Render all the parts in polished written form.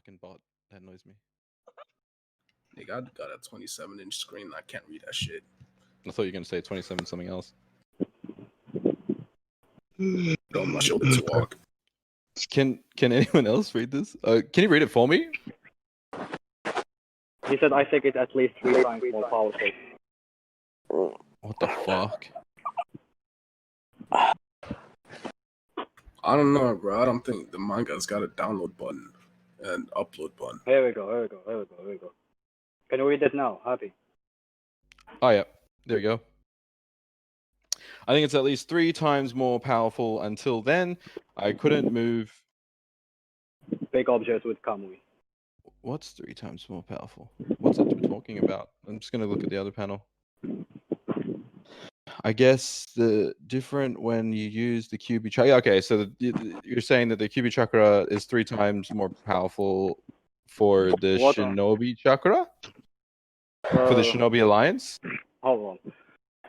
fucking bot that annoys me. Nigga, I got a 27-inch screen. I can't read that shit. I thought you were gonna say 27 something else. Bro, my shoulder to walk. Can anyone else read this? Can you read it for me? He said, I think it's at least 3 times more powerful. What the fuck? I don't know, bro. I don't think the manga's got a download button and upload button. Here we go. Can you read it now, Happy? Oh yeah, there you go. I think it's at least 3 times more powerful. Until then, I couldn't move. Big objects with Kamui. What's 3 times more powerful? What's it talking about? I'm just gonna look at the other panel. I guess the different when you use the Kyubi chakra. Yeah, okay, so you're saying that the Kyubi chakra is 3 times more powerful for the What? Shinobi chakra? For the Shinobi Alliance? Hold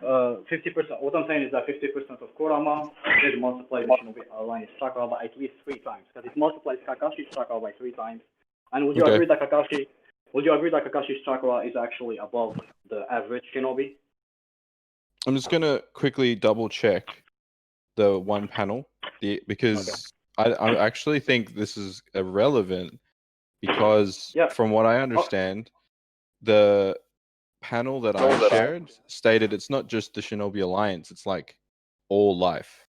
on. 50%. What I'm saying is that 50% of Kurama is multiplied the Shinobi Alliance chakra by at least 3 times, because it multiplies Kakashi's chakra by 3 times. And would you agree that Kakashi's chakra is actually above the average Shinobi? I'm just gonna quickly double check the one panel, because I actually think this is irrelevant, because from what I understand, the panel that I shared stated it's not just the Shinobi Alliance; it's like all life.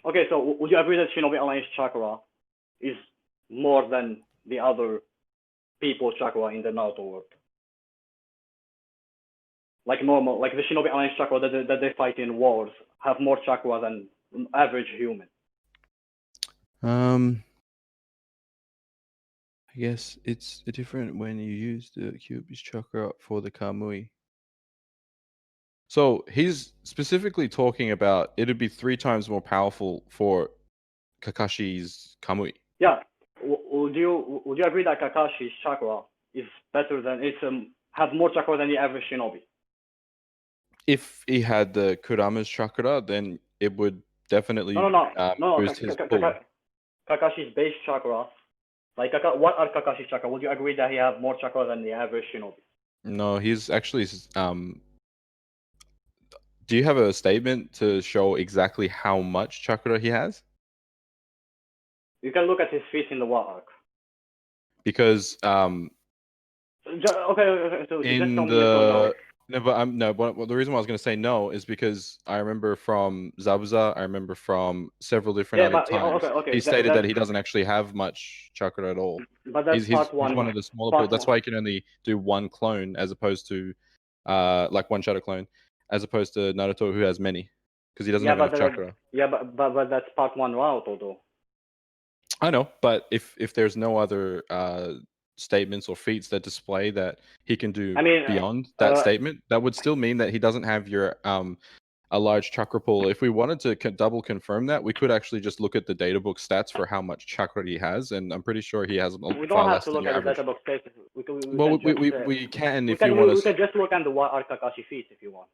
Okay, so would you agree that Shinobi Alliance chakra is more than the other people's chakra in the Naruto world? Like normal, like the Shinobi Alliance chakra that they fight in wars have more chakra than average human. I guess it's different when you use the Kyubi's chakra for the Kamui. So he's specifically talking about it'd be 3 times more powerful for Kakashi's Kamui. Yeah. Would you agree that Kakashi's chakra is better than has more chakra than the average Shinobi? If he had the Kurama's chakra, then it would definitely boost his pull. Kakashi's base chakra, like what are Kakashi's chakra? Would you agree that he has more chakra than the average Shinobi? No, he's actually. Do you have a statement to show exactly how much chakra he has? You can look at his feet in the War Arc. Because okay, so in the but the reason why I was going to say no is because I remember from Zabuza, I remember from several different other times, he stated that he doesn't actually have much chakra at all. But that's he's one of the smaller people. That's why he can only do 1 clone as opposed to like 1 shadow clone, as opposed to Naruto who has many, because he doesn't have enough chakra. Yeah, but that's part 1 Naruto though. I know, but if there's no other statements or feats that display that he can do beyond that statement, that would still mean that he doesn't have your a large chakra pool. If we wanted to double confirm that, we could actually just look at the data book stats for how much chakra he has, and I'm pretty sure he has far less than your average. We can if you want to. We can just look at the Kakashi feat if you want.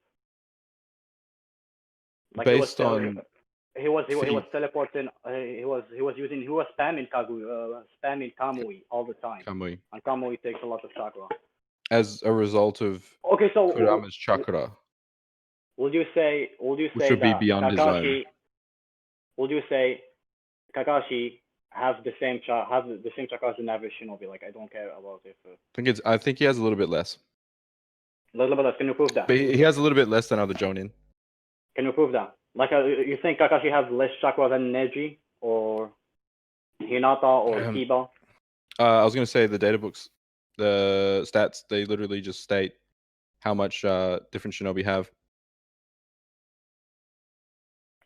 Like based on. He was teleporting. He was spamming Kamui all the time. Kamui. And Kamui takes a lot of chakra. As a result of Kurama's chakra. Would you say which would be beyond Kakashi, his own? Would you say Kakashi has the same chakra as an average Shinobi? Like, I don't care about it. I think he has a little bit less. A little bit less. Can you prove that? But he has a little bit less than other Jonin. Can you prove that? Like, you think Kakashi has less chakra than Neji or Hinata or Kiba? I was going to say the data books, the stats, they literally just state how much different Shinobi have.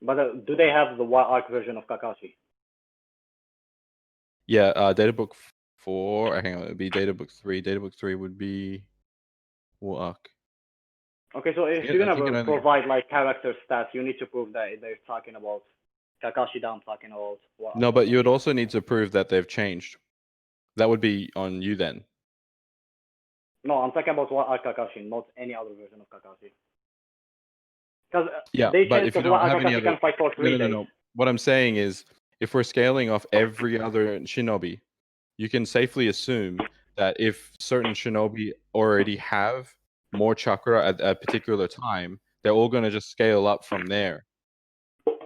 But do they have the War Arc version of Kakashi? Yeah, data book 4, hang on, it would be data book 3. Data book 3 would be War Arc. Okay, so if you're gonna provide like character stats, you need to prove that they're talking about Kakashi down talking about what. No, but you would also need to prove that they've changed. That would be on you then. No, I'm talking about what Kakashi, not any other version of Kakashi. Because but if you don't have any other, can fight for 3 days. No. What I'm saying is, if we're scaling off every other Shinobi, you can safely assume that if certain shinobi already have more chakra at a particular time, they're all going to just scale up from there.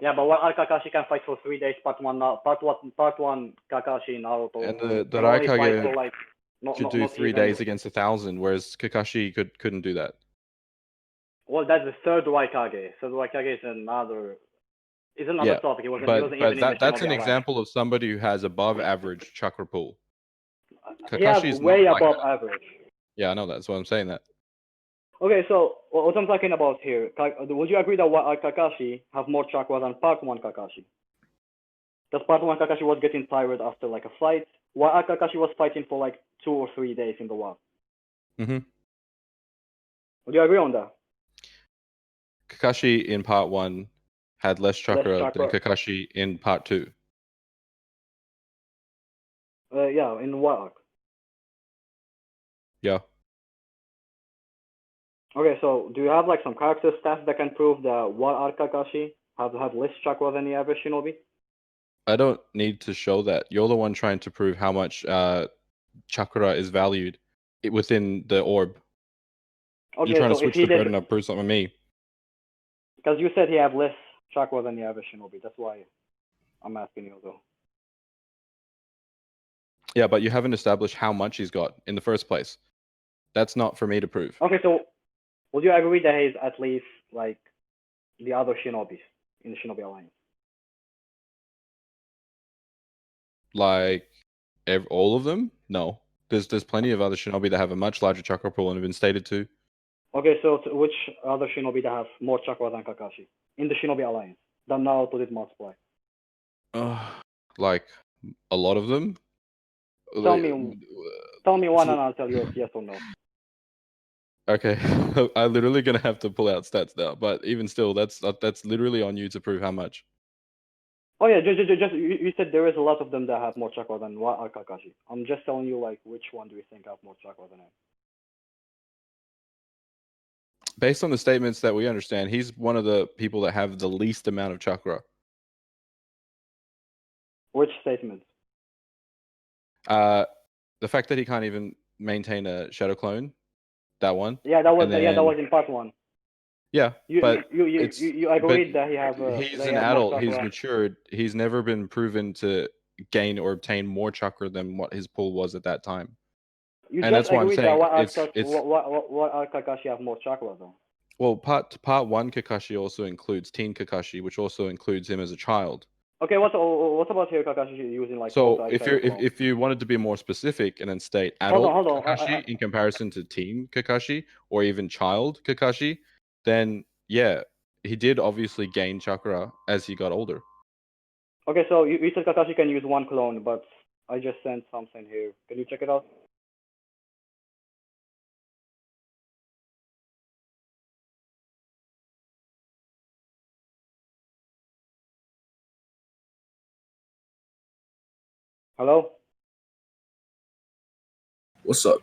Yeah, but what Kakashi can fight for 3 days, part one Kakashi Naruto. And the can only fight Raikage for like could do 3 days against 1,000, whereas Kakashi couldn't do that. Well, that's the third Raikage. Third Raikage is another topic. He wasn't even that's an Shinobi example of somebody who has above average chakra pool. He has Kakashi's way not like above that. average. Yeah, I know, that's why I'm saying that. Okay, so what I'm talking about here, would you agree that Kakashi have more chakra than part 1 Kakashi? Because part 1 Kakashi was getting tired after like a fight, while Kakashi was fighting for like 2 or 3 days in the war. Mm-hmm. Would you agree on that? Kakashi in part 1 had less chakra than Kakashi in part 2. Yeah, in what arc? Yeah. Okay, so do you have like some character stats that can prove that what arc Kakashi have less chakra than the average shinobi? I don't need to show that. You're the one trying to prove how much chakra is valued within the orb. Okay, you're trying to switch the burden of proof on me. Because you said he have less chakra than the average shinobi. That's why I'm asking you though. Yeah, but you haven't established how much he's got in the first place. That's not for me to prove. Okay, so would you agree that he's at least like the other shinobis in the Shinobi Alliance? Like all of them? No. There's plenty of other shinobi that have a much larger chakra pool and have been stated to. Okay, so which other shinobi that have more chakra than Kakashi in the Shinobi Alliance that Naruto did multiply? Like a lot of them. Tell me one and I'll tell you if yes or no. Okay, I'm literally gonna have to pull out stats now, but even still, that's literally on you to prove how much. Oh yeah, just you said there is a lot of them that have more chakra than Kakashi. I'm just telling you like which one do you think have more chakra than him? Based on the statements that we understand, he's one of the people that have the least amount of chakra. Which statements? The fact that he can't even maintain a shadow clone, that one. Yeah, that was in part 1. Yeah, you agreed that he have. He's an adult. He's matured. He's never been proven to gain or obtain more chakra than what his pool was at that time. And that's why I'm saying what Kakashi have more chakra though? Well, part 1 Kakashi also includes Teen Kakashi, which also includes him as a child. Okay, what about here Kakashi using like? So if you wanted to be more specific and then state adult Kakashi in comparison to Teen Kakashi or even child Kakashi, then yeah, he did obviously gain chakra as he got older. Okay, so you said Kakashi can use 1 clone, but I just sent something here. Can you check it out? Hello? What's up?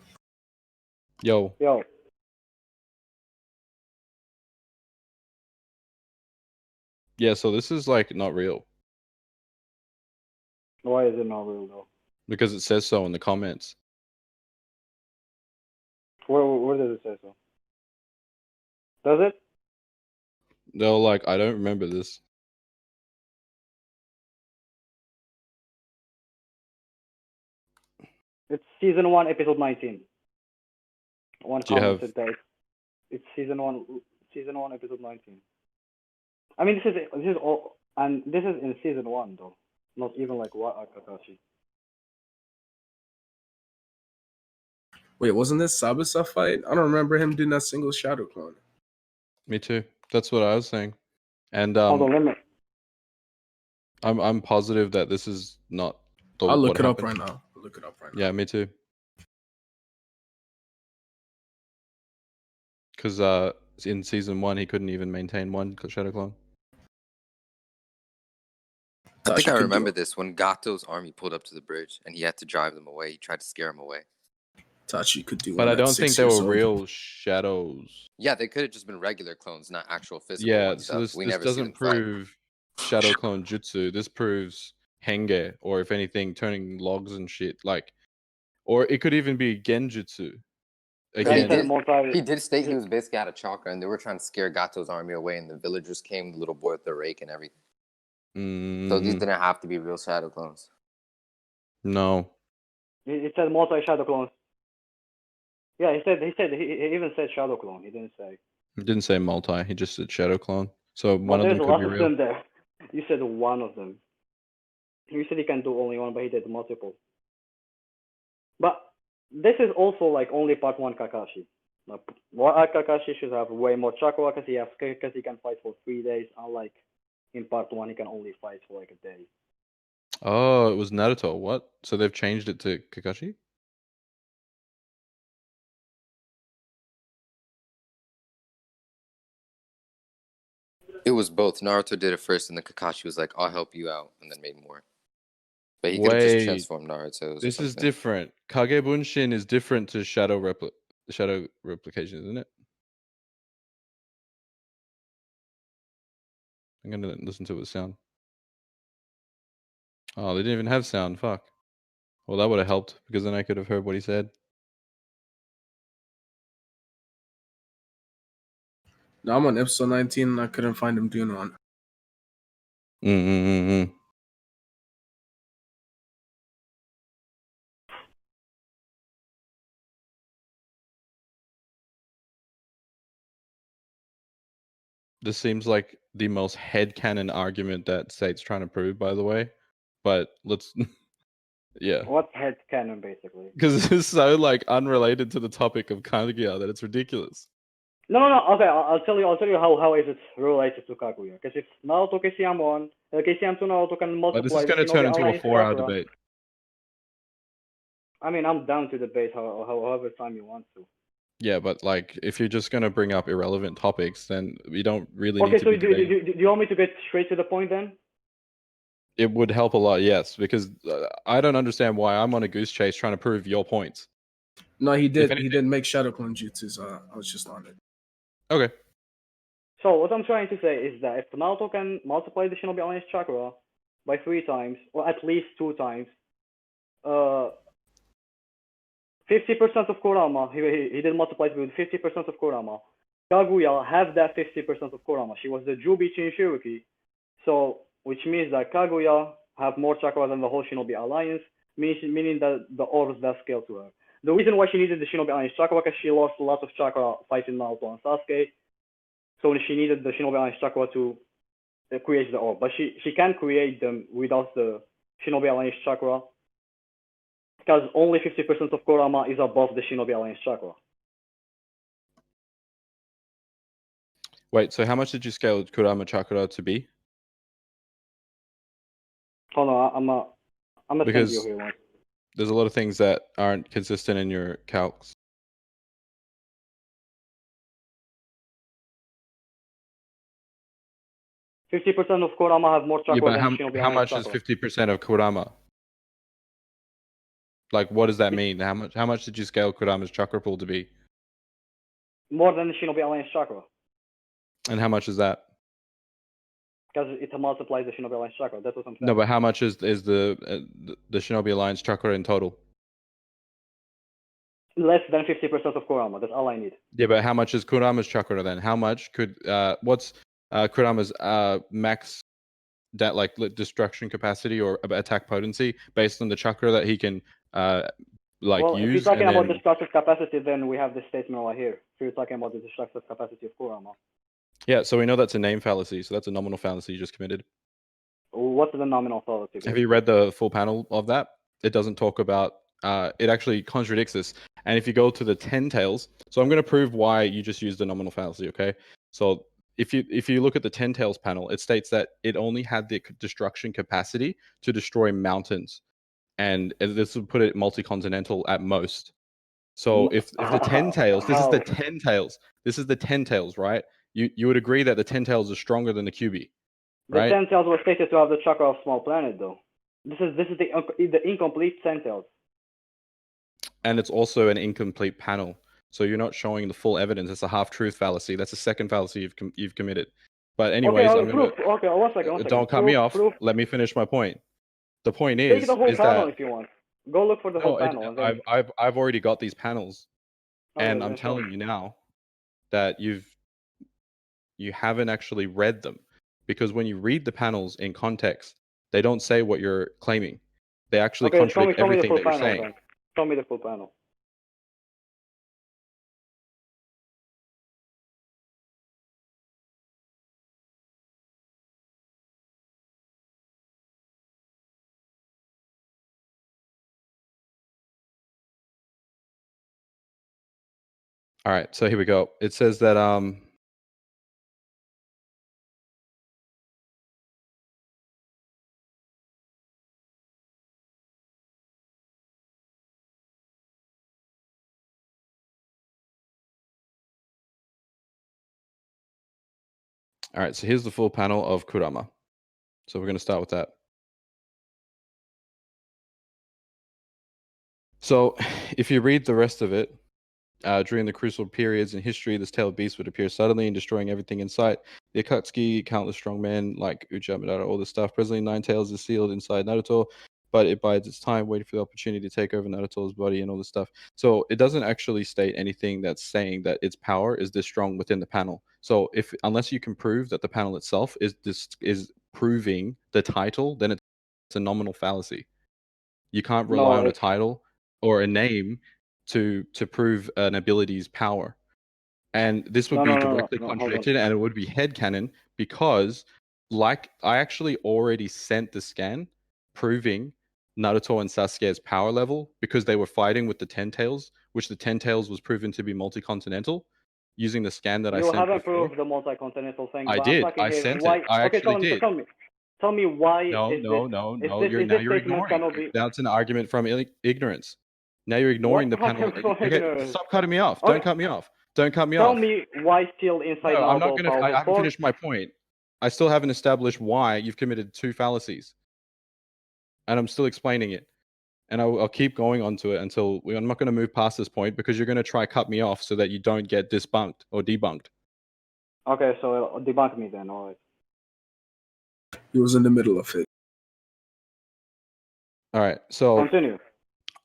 Yo. Yeah, so this is like not real. Why is it not real though? Because it says so in the comments. Where does it say so? Does it? They're like, I don't remember this. It's season 1, episode 19. One comment said that it's season 1, episode 19. I mean, this is all, and this is in season 1 though, not even like what Kakashi. Wait, wasn't this Sabasa fight? I don't remember him doing that single shadow clone. Me too. That's what I was saying. And Hold on, let me. I'm positive that this is not. I'll look it up right now. Yeah, me too. Because in season 1 he couldn't even maintain 1 shadow clone. I think I remember this when Gato's army pulled up to the bridge and he had to drive them away. He tried to scare them away. Tachi could do. But I don't think they were real shadows. Yeah, they could have just been regular clones, not actual physical ones. So this doesn't prove shadow clone jutsu. This proves henge, or if anything, turning logs and shit. Like Or it could even be genjutsu. Again, he did state he was basically out of chakra, and they were trying to scare Gato's army away, and the villagers came, the little boy with the rake and everything. So these didn't have to be real shadow clones. No. It said multi-shadow clones. Yeah, he even said shadow clone. He didn't say. He didn't say multi. He just said shadow clone. So one of them could be real. There's a lot of them there. You said one of them. You said he can do only one, but he did multiple. But this is also like only part 1 Kakashi. Like, Kakashi should have way more chakra because he can fight for 3 days, unlike in part 1 he can only fight for like a day. Oh, it was Naruto. What? So they've changed it to Kakashi? It was both. Naruto did it first, and then Kakashi was like, "I'll help you out," and then made more. But he could have just transformed Naruto. This is different. Kage Bunshin is different to shadow replication, isn't it? I'm gonna listen to it with sound. Oh, they didn't even have sound. Fuck. Well, that would have helped because then I could have heard what he said. No, I'm on episode 19 and I couldn't find him doing one. This seems like the most headcanon argument that Sate's trying to prove, by the way. But let's... yeah. What's headcanon, basically? Because it's so, like, unrelated to the topic of Kaguya that it's ridiculous. No. Okay, I'll tell you how is it related to Kaguya. Because if Naruto KCM1, KCM2 Naruto can multiply... This is going to turn into a 4-hour debate. I mean, I'm down to debate however time you want to. Yeah, but like, if you're just gonna bring up irrelevant topics, then we don't really. Okay, so do you want me to get straight to the point then? It would help a lot, yes, because I don't understand why I'm on a goose chase trying to prove your points. No, he did. He did make shadow clone jutsu. So I was just on it. Okay. So what I'm trying to say is that if Naruto can multiply the Shinobi Alliance chakra by 3 times, or at least 2 times, 50% of Kurama, he did multiply it with 50% of Kurama. Kaguya have that 50% of Kurama. She was the Jubi Chinshiriki, so which means that Kaguya have more chakra than the whole Shinobi Alliance, meaning that the orbs that scale to her. The reason why she needed the Shinobi Alliance chakra because she lost a lot of chakra fighting Naruto and Sasuke, so she needed the Shinobi Alliance chakra to create the orb. But she can create them without the Shinobi Alliance chakra, because only 50% of Kurama is above the Shinobi Alliance chakra. Wait, so how much did you scale Kurama chakra to be? Hold on, I'm gonna send you here one. There's a lot of things that aren't consistent in your calcs. %50 of Kurama have more chakra than Shinobi Alliance how much chakra. is 50% of Kurama? Like, what does that mean? How much did you scale Kurama's chakra pool to be? More than the Shinobi Alliance chakra. And how much is that? Because it multiplies the Shinobi Alliance chakra. That's what I'm saying. No, but how much is the Shinobi Alliance chakra in total? Less than 50% of Kurama. That's all I need. Yeah, but how much is Kurama's chakra then? How much could what's Kurama's max destruction capacity or attack potency based on the chakra that he can use? If you're talking about destructive capacity, then we have this statement right here. If you're talking about the destructive capacity of Kurama. Yeah, so we know that's a name fallacy, so that's a nominal fallacy you just committed. What's the nominal fallacy? Have you read the full panel of that? It doesn't talk about it actually contradicts this. And if you go to the 10 tails, so I'm going to prove why you just used the nominal fallacy, okay? So if you look at the 10 tails panel, it states that it only had the destruction capacity to destroy mountains, and this would put it multi-continental at most. So if the 10 tails, this is the 10 tails, right? You would agree that the 10 tails are stronger than the QB, right? The 10 tails were stated to have the chakra of small planet, though. This is the incomplete 10 tails. And it's also an incomplete panel. So you're not showing the full evidence. It's a half-truth fallacy. That's a second fallacy you've committed. But anyways, one second. Don't cut me off. Let me finish my point. The point is take the whole panel that if you want. Go look for the whole panel. And then... I've already got these panels, and I'm telling you now that you haven't actually read them, because when you read the panels in context, they don't say what you're claiming. They actually contradict everything that you're saying. Then. Show me the full panel. All right, so here we go. It says that All right, so here's the full panel of Kurama. So we're going to start with that. So if you read the rest of it, during the crucial periods in history, this tailed beast would appear suddenly and destroying everything in sight. The Akatsuki, countless strong men like Uchiha Madara, all this stuff. Presently, Nine Tails is sealed inside Naruto, but it bides its time, waiting for the opportunity to take over Naruto's body and all this stuff. So it doesn't actually state anything that's saying that its power is this strong within the panel. So unless you can prove that the panel itself is proving the title, then it's a nominal fallacy. You can't rely on a title or a name to prove an ability's power. And this would be directly contradicted, and it would be headcanon, because like I actually already sent the scan proving Naruto and Sasuke's power level, because they were fighting with the Ten Tails, which the Ten Tails was proven to be multi-continental, using the scan that I sent. You haven't proved the multi-continental thing. I did. I sent it. I actually did. Tell me why. No. You're ignoring it. That's an argument from ignorance. Now you're ignoring the panel. Okay, stop cutting me off. Don't cut me off. Don't cut me off. Tell me why still inside. No, I'm not gonna. I haven't finished my point. I still haven't established why you've committed 2 fallacies, and I'm still explaining it. And I'll keep going onto it until I'm not going to move past this point, because you're going to try cut me off so that you don't get debunked. Okay, so debunk me then. All right. He was in the middle of it. All right, so continue.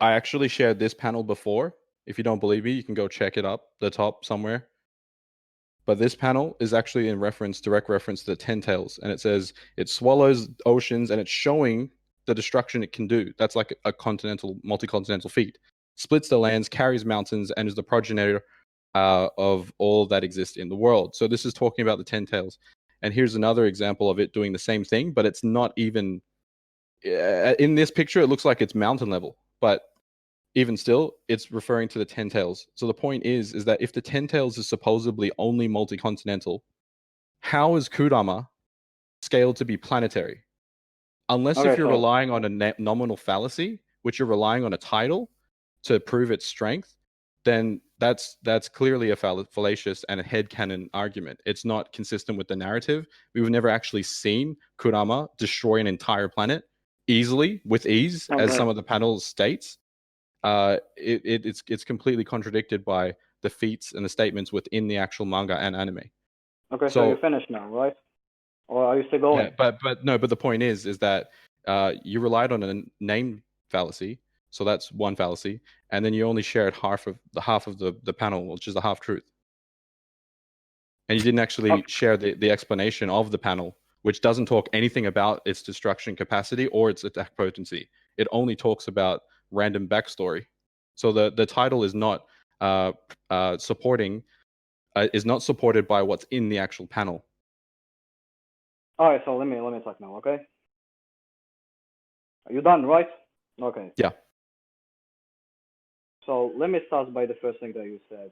I actually shared this panel before. If you don't believe me, you can go check it up the top somewhere. But this panel is actually in direct reference to the Ten Tails, and it says it swallows oceans, and it's showing the destruction it can do. That's like a multi-continental feat. Splits the lands, carries mountains, and is the progenitor of all that exists in the world. So this is talking about the Ten Tails. And here's another example of it doing the same thing, but it's not even in this picture. It looks like it's mountain level, but even still, it's referring to the Ten Tails. So the point is that if the Ten Tails is supposedly only multi-continental, how is Kurama scaled to be planetary? Unless if you're relying on a nominal fallacy, which you're relying on a title to prove its strength, then that's clearly a fallacious and a headcanon argument. It's not consistent with the narrative. We've never actually seen Kurama destroy an entire planet with ease, as some of the panels states. It's completely contradicted by the feats and the statements within the actual manga and anime. Okay, so you're finished now, right? Or are you still going? Yeah, but the point is that you relied on a name fallacy, so that's one fallacy, and then you only shared half of the panel, which is the half truth, and you didn't actually share the explanation of the panel, which doesn't talk anything about its destruction capacity or its attack potency. It only talks about random backstory. So the title is not supported by what's in the actual panel. All right, so let me talk now, okay? Are you done, right? Okay. Yeah. So let me start by the first thing that you said.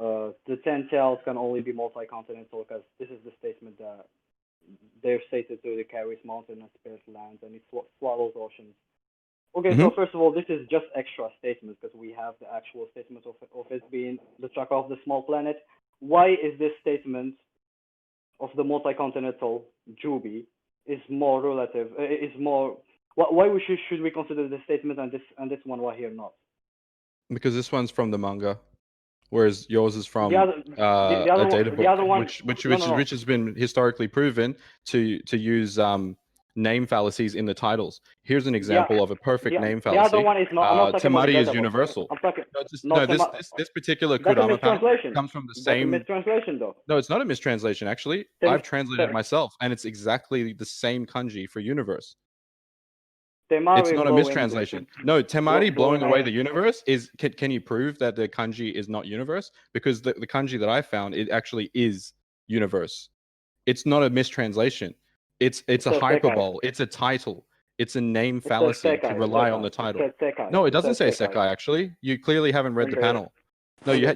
The Ten Tails can only be multi-continental, because this is the statement that they're stated to it carries mountain and spirit lands, and it swallows oceans. Okay, so first of all, this is just extra statements, because we have the actual statement of it being the tracker of the small planet. Why is this statement of the multi-continental Jubi is more relative? Why should we consider this statement and this one, why here not? Because this one's from the manga, whereas yours is from a data book, which has been historically proven to use name fallacies in the titles. Here's an example of a perfect name fallacy. The other one is not. I'm not talking about Temari is universal. I'm talking. This particular That's a Kurama panel mistranslation. comes from the That's same. a mistranslation, though. No, it's not a mistranslation. Actually, I've translated it myself, and it's exactly the same kanji for universe. It's not a mistranslation. No, Temari blowing away the universe is. Can you prove that the kanji is not universe? Because the kanji that I found, it actually is universe. It's not a mistranslation. It's a hyperbole. It's a title. It's a name fallacy to rely on the title. No, it doesn't say Sekai. Actually, you clearly haven't read the panel. No, you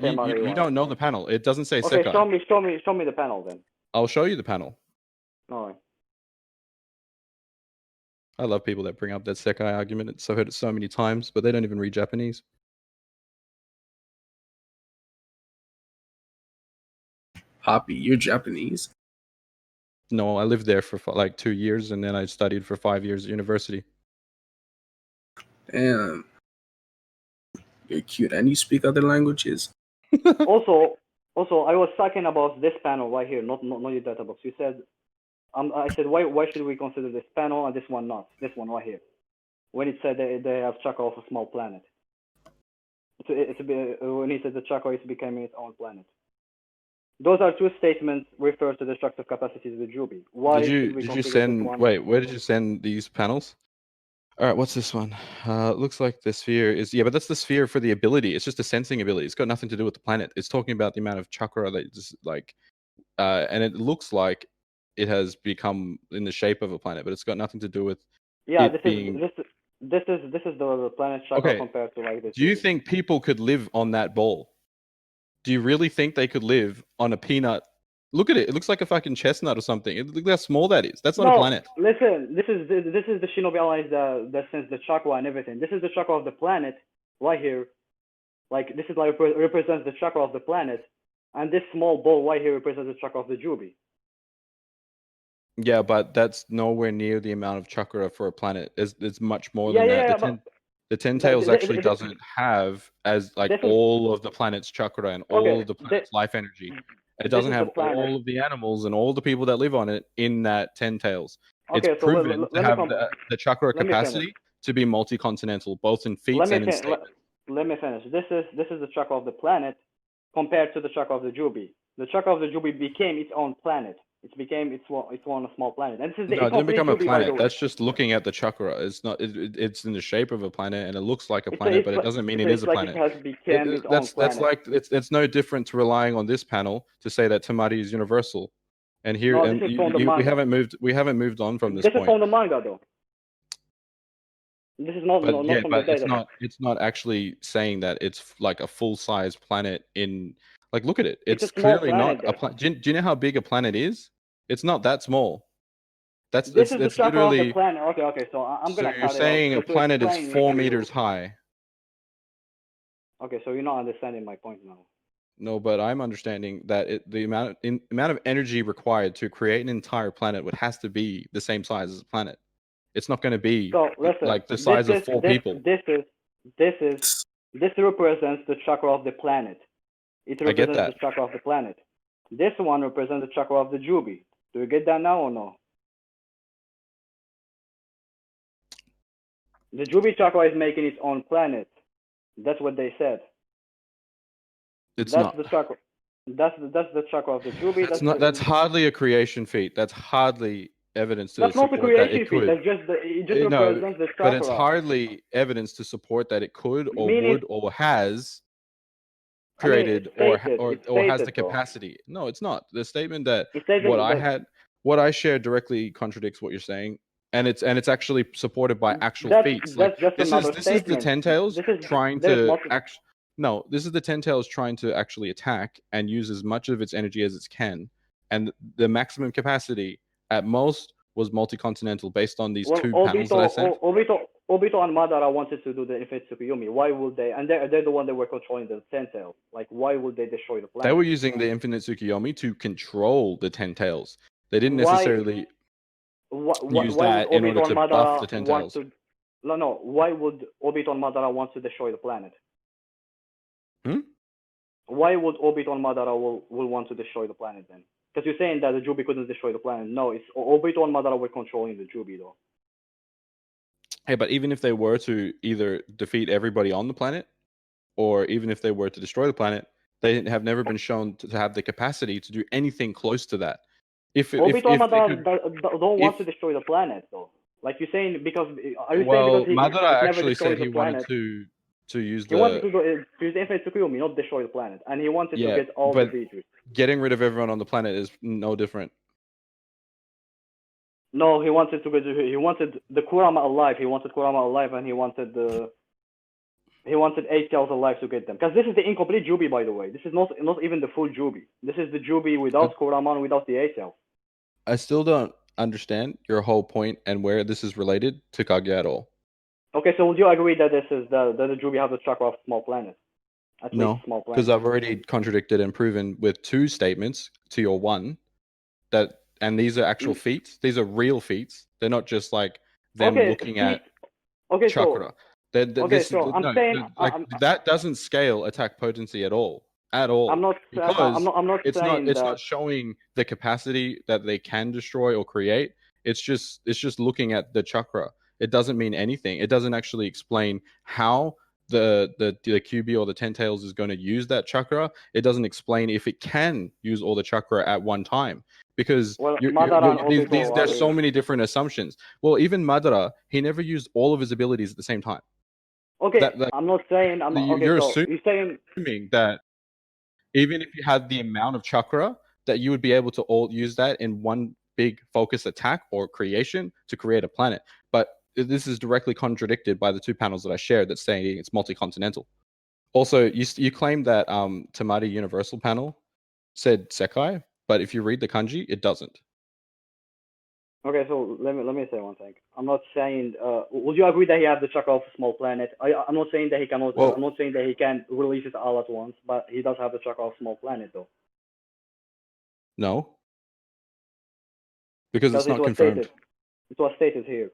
don't know the panel. It doesn't say Sekai. Okay, show me the panel then. I'll show you the panel. All right. I love people that bring up that Sekai argument. I've heard it so many times, but they don't even read Japanese. Hapi, you're Japanese? No, I lived there for like 2 years, and then I studied for 5 years at university. Damn. You're cute, and you speak other languages. also, I was talking about this panel right here, not your data box. You said, I said, why should we consider this panel and this one not? This one right here, when it said they have chakra of a small planet. When he said the chakra is becoming its own planet. Those are two statements refer to destructive capacities of the Jubi. Why did you send? Wait, where did you send these panels? All right, what's this one? Looks like the sphere is but that's the sphere for the ability. It's just a sensing ability. It's got nothing to do with the planet. It's talking about the amount of chakra that just like, and it looks like it has become in the shape of a planet, but it's got nothing to do with. Yeah, this is the planet chakra compared to like this. Do you think people could live on that ball? Do you really think they could live on a peanut? Look at it. It looks like a fucking chestnut or something. Look how small that is. That's not a planet. Listen, this is the Shinobi Alliance that sends the chakra and everything. This is the chakra of the planet right here. Like this is like represents the chakra of the planet, and this small ball right here represents the chakra of the Jubi. Yeah, but that's nowhere near the amount of chakra for a planet. It's much more than that. The 10 tails actually doesn't have as like all of the planet's chakra and all of the planet's life energy. It doesn't have all of the animals and all the people that live on it in that 10 tails. It's proven to have the chakra capacity to be multi-continental, both in feats and in statements. Let me finish. This is the chakra of the planet compared to the chakra of the Jubi. The chakra of the Jubi became its own planet. It's one a small planet. And this is it didn't become a planet. That's just looking at the chakra. It's not. It's in the shape of a planet and it looks like a planet, but it doesn't mean it is a planet. That's like it's no different to relying on this panel to say that Temari is universal. And here we haven't moved on from this point. This is from the manga, though. This is not from the data. It's not actually saying that it's like a full-size planet in. Like, look at it. It's clearly not a planet. Do you know how big a planet is? It's not that small. This is the chakra of the planet. Okay. So I'm gonna. So you're saying a planet is 4 meters high. Okay, so you're not understanding my point now. No, but I'm understanding that the amount of energy required to create an entire planet has to be the same size as a planet. It's not going to be like the size of 4 people. This represents the chakra of the planet. It represents the chakra of the planet. This one represents the chakra of the Jubi. Do you get that now or no? The Jubi chakra is making its own planet. That's what they said. That's the chakra. That's the chakra of the Jubi. That's hardly a creation feat. That's hardly evidence to support that it could. That's not a creation feat. That's just represents the chakra. But it's hardly evidence to support that it could or would or has created or has the capacity. No, it's not. The statement that what I shared directly contradicts what you're saying, and it's actually supported by actual feats. This is the 10 tails trying to this is the 10 tails trying to actually attack and use as much of its energy as it can, and the maximum capacity at most was multi-continental based on these two panels that I sent. Obito and Madara wanted to do the Infinite Tsukuyomi. Why would they? And they're the one that were controlling the 10 tails. Like, why would they destroy the planet? They were using the Infinite Tsukuyomi to control the 10 tails. They didn't necessarily use that in order to buff the 10 tails. No. Why would Obito and Madara want to destroy the planet? Why would Obito and Madara will want to destroy the planet then? Because you're saying that the Jubi couldn't destroy the planet. No, it's Obito and Madara were controlling the Jubi, though. Hey, but even if they were to either defeat everybody on the planet, or even if they were to destroy the planet, they have never been shown to have the capacity to do anything close to that. Obito and Madara don't want to destroy the planet, though. Like you're saying, because are you saying because Madara he actually said he wanted to use the... He wanted to use the Infinite Tsukuyomi, not destroy the planet, and he wanted to get all the features. Getting rid of everyone on the planet is no different. No, he wanted the Kurama alive. He wanted Kurama alive, and he wanted 8 tails alive to get them. Because this is the incomplete Jubi, by the way. This is not even the full Jubi. This is the Jubi without Kurama and without the 8 tails. I still don't understand your whole point and where this is related to Kaguya at all. Okay, so would you agree that this is that the Jubi have the chakra of small planet? No, because I've already contradicted and proven with 2 statements to your 1 that, and these are actual feats. These are real feats. They're not just like them looking at chakra. I'm saying that doesn't scale attack potency at all. I'm not it's not showing the capacity that they can destroy or create. It's just looking at the chakra. It doesn't mean anything. It doesn't actually explain how the QB or the 10 tails is going to use that chakra. It doesn't explain if it can use all the chakra at one time, because there's so many different assumptions. Well, even Madara, he never used all of his abilities at the same time. Okay, I'm not saying you're assuming that even if you had the amount of chakra, that you would be able to all use that in one big focus attack or creation to create a planet. But this is directly contradicted by the 2 panels that I shared that's saying it's multi-continental. Also, you claim that Tamari Universal panel said Sekai, but if you read the kanji, it doesn't. Okay, so let me say one thing. I'm not saying. Would you agree that he has the chakra of a small planet? I'm not saying that he cannot. I'm not saying that he can release it all at once, but he does have the chakra of a small planet, though. No, because it's not confirmed. It was stated here.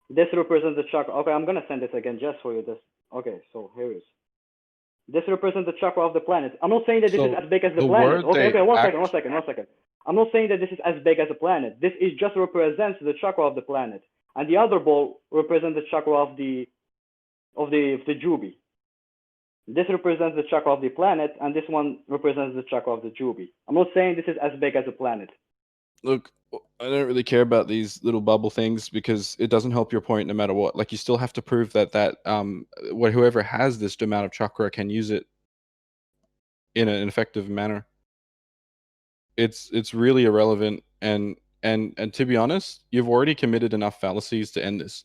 This represents the chakra. Okay, I'm gonna send it again just for you. Okay, so here it is. This represents the chakra of the planet. I'm not saying that this is as big as the planet. Okay, one second. I'm not saying that this is as big as a planet. This is just represents the chakra of the planet, and the other ball represents the chakra of the Jubi. This represents the chakra of the planet, and this one represents the chakra of the Jubi. I'm not saying this is as big as a planet. Look, I don't really care about these little bubble things because it doesn't help your point no matter what. Like, you still have to prove that whoever has this amount of chakra can use it in an effective manner. It's really irrelevant, and to be honest, you've already committed enough fallacies to end this,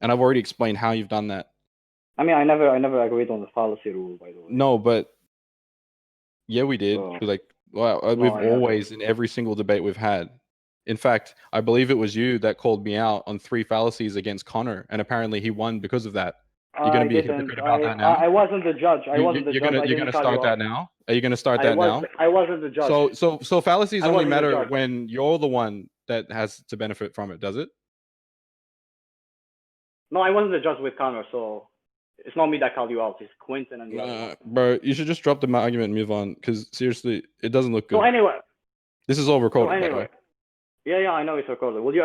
and I've already explained how you've done that. I mean, I never agreed on the fallacy rule, by the way. No, but yeah, we did. We've always, in every single debate we've had. In fact, I believe it was you that called me out on 3 fallacies against Connor, and apparently he won because of that. You're going to be a hypocrite about that now? I wasn't the judge. You're going to start that now? Are you going to start that now? I wasn't the judge. So fallacies only matter when you're the one that has to benefit from it, does it? No, I wasn't the judge with Connor, so it's not me that called you out. It's Quentin and the other one. Bro, you should just drop the argument and move on, because seriously, it doesn't look good. So anyway. This is all recorded, by the way. anyway. Yeah, I know it's recorded. Would you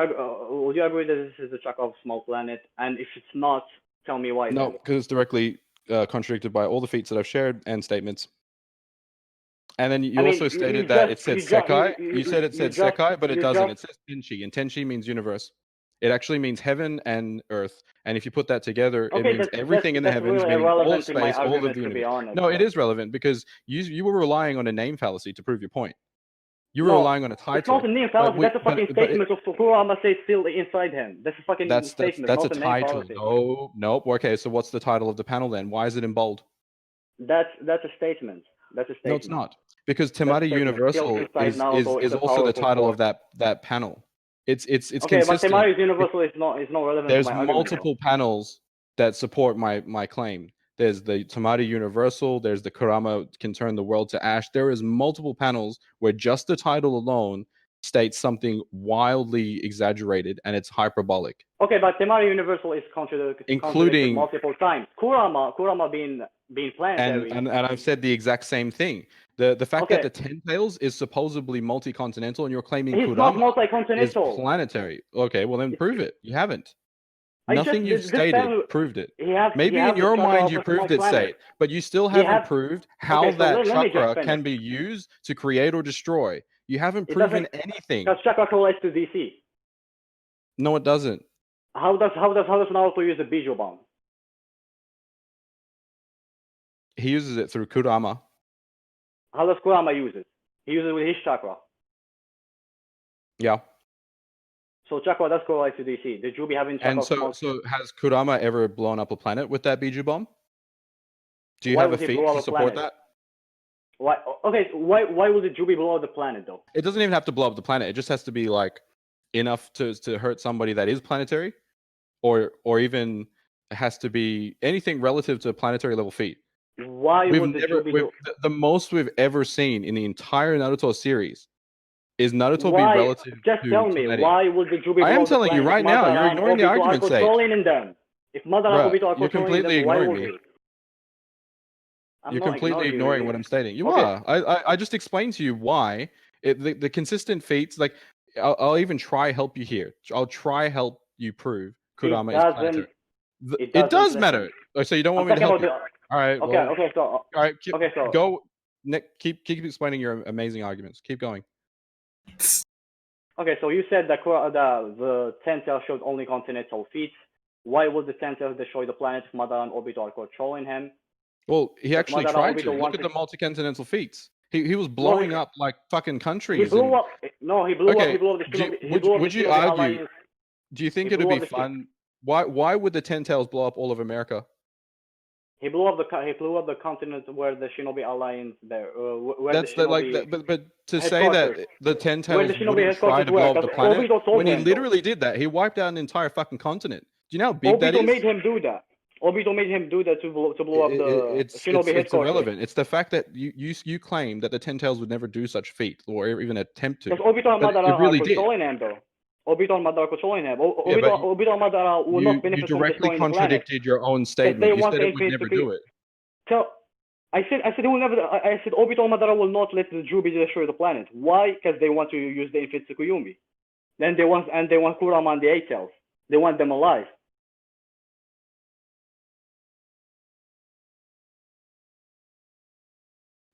agree that this is the chakra of small planet? And if it's not, tell me why. No, because it's directly contradicted by all the feats that I've shared and statements. And then you also stated that it said Sekai. You said it said Sekai, but it doesn't. It says Tenshi, and Tenshi means universe. It actually means heaven and earth. And if you put that together, it means everything in the heavens, really meaning all space, all of the universe. No, it is relevant, because you were relying on a name fallacy to prove your point. You were relying on a title. It's not a name fallacy. That's a fucking statement of Kurama says still inside him. That's a fucking statement. That's not a title. No, nope. Okay, so what's the title of the panel then? Why is it in bold? That's a statement. That's a statement. No, it's not. Because Temari Universal is also the title of that panel. It's okay, consistent. But Temari Universal is not relevant. There's multiple panels that support my claim. There's the Temari Universal. There's the Kurama can turn the world to ash. There is multiple panels where just the title alone states something wildly exaggerated and it's hyperbolic. Okay, but Temari Universal is contradicted multiple times. Kurama being planetary. And I've said the exact same thing. The fact that the Ten Tails is supposedly multi-continental and you're claiming Kurama is planetary. Okay, well then prove it. You haven't. Nothing you've stated proved it. Maybe in your mind you proved it, Sate, but you still haven't proved how that chakra can be used to create or destroy. You haven't proven anything. Because chakra correlates to DC. No, it doesn't. How does Naruto use the Bijou Bomb? He uses it through Kurama. How does Kurama use it? He uses it with his chakra. Yeah. So chakra does correlate to DC. The Jubi having chakra. And so has Kurama ever blown up a planet with that Bijou Bomb? Do you have a feat to support that? Why? Okay, why would the Jubi blow up the planet though? It doesn't even have to blow up the planet. It just has to be like enough to hurt somebody that is planetary, or even it has to be anything relative to a planetary level feat. Why would the most we've ever seen in the entire Naruto series is Naruto be relative just to tell me, why would the Jubi blow I am telling you right now, you're ignoring the argument, Sate. If Madara and Obito are you're completely ignoring me. You're completely ignoring what I'm stating. You are. I just explained to you why the consistent feats, like I'll even try help you here. I'll try help you prove Kurama is planetary. It does matter. So you don't want me to help you? All right. All right. Go. Nick, keep explaining your amazing arguments. Keep going. Okay, so you said that the Ten Tails showed only continental feats. Why would the Ten Tails destroy the planet if Madara and Obito are controlling him? Well, he actually tried to. Look at the multi-continental feats. He was blowing up like fucking countries. He blew up. No, he blew up. He blew up the. Would you argue? Do you think it'd be fun? Why would the Ten Tails blow up all of America? He blew up the continent where the Shinobi Alliance there. But to say that the Ten Tails wouldn't try to blow up the planet when he literally did that, he wiped out an entire fucking continent. Do you know how big that is? Obito made him do that. Obito made him do that to blow up the Shinobi headquarters. It's irrelevant. It's the fact that you claim that the Ten Tails would never do such feat or even attempt to. Because Obito and Madara are controlling him, though. Obito and Madara are controlling him. Obito and Madara will not benefit from destroying the planet. You directly contradicted your own statement. You said it would never do it. So, I said it will never. I said Obito and Madara will not let the Jubi destroy the planet. Why? Because they want to use the Infinite Tsukuyomi. Then they want Kurama and the Eight Tails. They want them alive.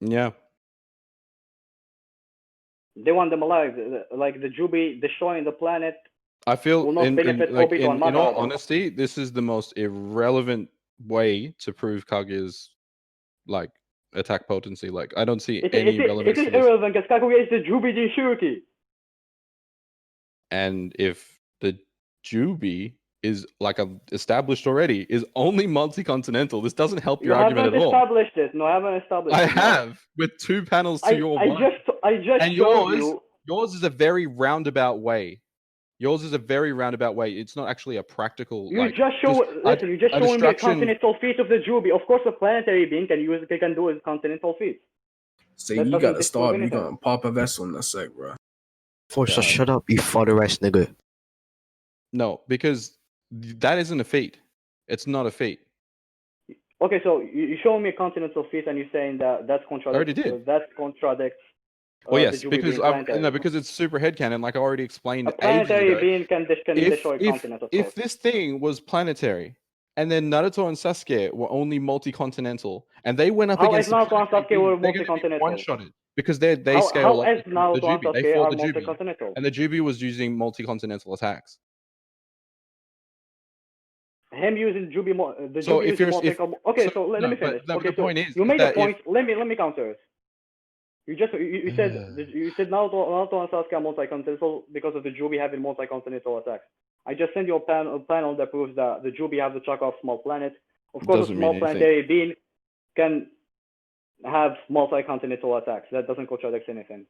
Yeah. They want them alive. Like the Jubi destroying the planet. I feel in all honesty, this is the most irrelevant way to prove Kaguya's like attack potency. Like I don't see any relevance. It is irrelevant because Kaguya is the Jubi Jinchuriki. And if the Jubi is like established already, is only multi-continental, this doesn't help your argument at all. I haven't established it. I have with 2 panels to your one. I just and yours is a very roundabout way. Yours is a very roundabout way. It's not actually a practical. You just showing me a continental feat of the Jubi. Of course, a planetary being can do a continental feat. So you gotta stop. You gonna pop a vessel in a sec, bro. Forza, shut up, you father ass nigga. No, because that isn't a feat. It's not a feat. Okay, so you show me a continental feat, and you're saying that's contradicts. I already did. That contradicts. Well, yes, because it's super headcanon, like I already explained. A planetary being can destroy continental. If this thing was planetary, and then Naruto and Sasuke were only multi-continental, and they went up against Naruto and Sasuke were multi-continental? One-shotted because they scale like the Jubi. They fought the Jubi, and the Jubi was using multi-continental attacks. Him using Jubi, the so Jubi if you're let me finish. The point is, you made a point. Let me counter it. You said Naruto and Sasuke are multi-continental because of the Jubi having multi-continental attacks. I just sent you a panel that proves that the Jubi have the chakra of small planet. Of course, a small planetary being can have multi-continental attacks. That doesn't contradict anything.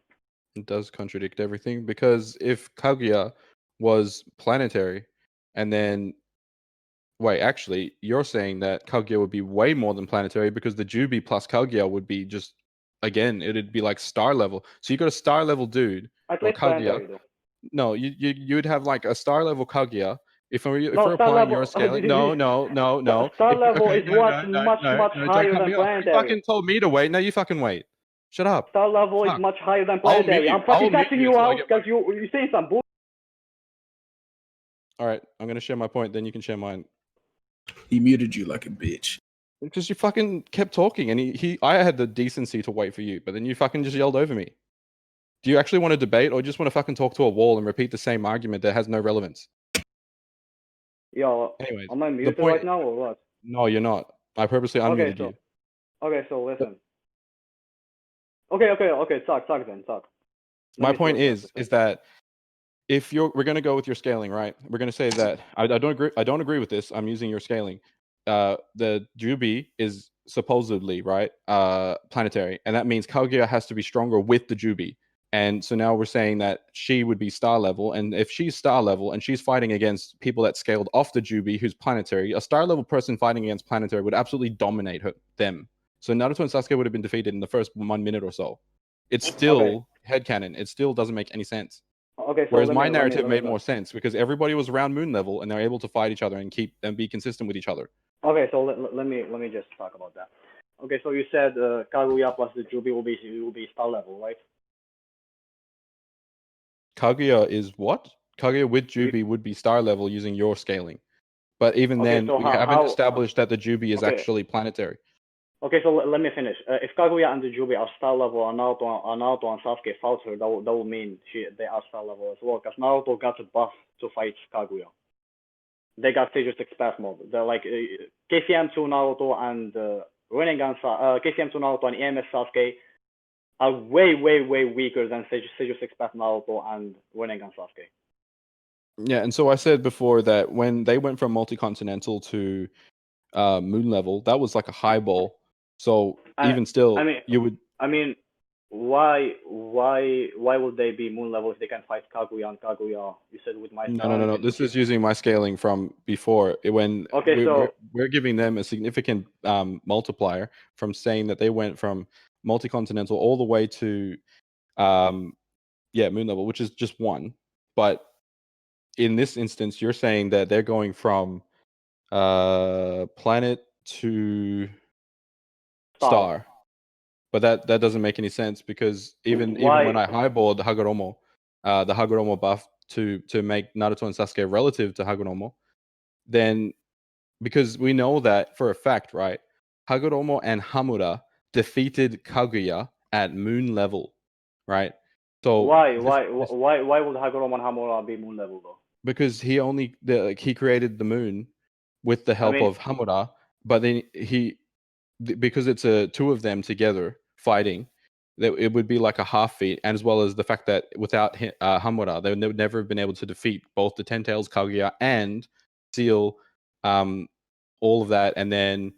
It does contradict everything because if Kaguya was planetary, and then wait, actually, you're saying that Kaguya would be way more than planetary because the Jubi plus Kaguya would be just again, it'd be like star level. So you got a star level dude At or least planetary, Kaguya. though. No, you'd have like a star level Kaguya. If we're No, star applying level. your scaling, no. Star level Okay, is what's much no, don't higher cut than me off. You planetary. fucking told me to wait. Now you fucking wait. Shut up. Star level is Fuck. much higher than I'll mute planetary. you. I'm fucking I'll mute cutting you you until I out get because you're saying some bull. All right, I'm gonna share my point. Then you can share mine. He muted you like a bitch. Because you fucking kept talking, and I had the decency to wait for you, but then you fucking just yelled over me. Do you actually want to debate, or just want to fucking talk to a wall and repeat the same argument that has no relevance? Yo, anyways, am I muted right now or what? No, you're not. I purposely unmuted you. Okay, so listen. Okay, talk then, talk. My point is that if we're gonna go with your scaling, right? We're gonna say that I don't agree with this. I'm using your scaling. The Jubi is supposedly right, planetary, and that means Kaguya has to be stronger with the Jubi. And so now we're saying that she would be star level, and if she's star level and she's fighting against people that scaled off the Jubi, who's planetary, a star level person fighting against planetary would absolutely dominate them. So Naruto and Sasuke would have been defeated in the first 1 minute or so. It's still headcanon. It still doesn't make any sense. Okay, so whereas my narrative made more sense because everybody was around moon level and they're able to fight each other and be consistent with each other. Okay, so let me just talk about that. Okay, so you said Kaguya plus the Jubi will be star level, right? Kaguya is what? Kaguya with Jubi would be star level using your scaling. But even then, so we haven't established that the Jubi is actually planetary. Okay, so let me finish. If Kaguya and the Jubi are star level and Naruto and Sasuke fought her, that will mean they are star level as well, because Naruto got a buff to fight Kaguya. They got Stage 6 pass mode. They're like KCM2 Naruto and KCM2 Naruto and EMS Sasuke are way weaker than Stage 6 path Naruto and Rinnegan Sasuke. Yeah, and so I said before that when they went from multi-continental to moon level, that was like a highball. So even still, you would. I mean, why would they be moon level if they can fight Kaguya and Kaguya? You said with my No. This is using my scaling from before when we're giving them a significant multiplier from saying that they went from multi-continental all the way to moon level, which is just one. But in this instance, you're saying that they're going from planet to star. But that doesn't make any sense because even when I highballed the Hagoromo buff to make Naruto and Sasuke relative to Hagoromo, then because we know that for a fact, right? Hagoromo and Hamura defeated Kaguya at moon level, right? So why would Hagoromo and Hamura be moon level though? Because he created the moon with the help of Hamura, but then because it's two of them together fighting, that it would be like a half feat, and as well as the fact that without Hamura, they would never have been able to defeat both the Ten Tails Kaguya and seal all of that, and then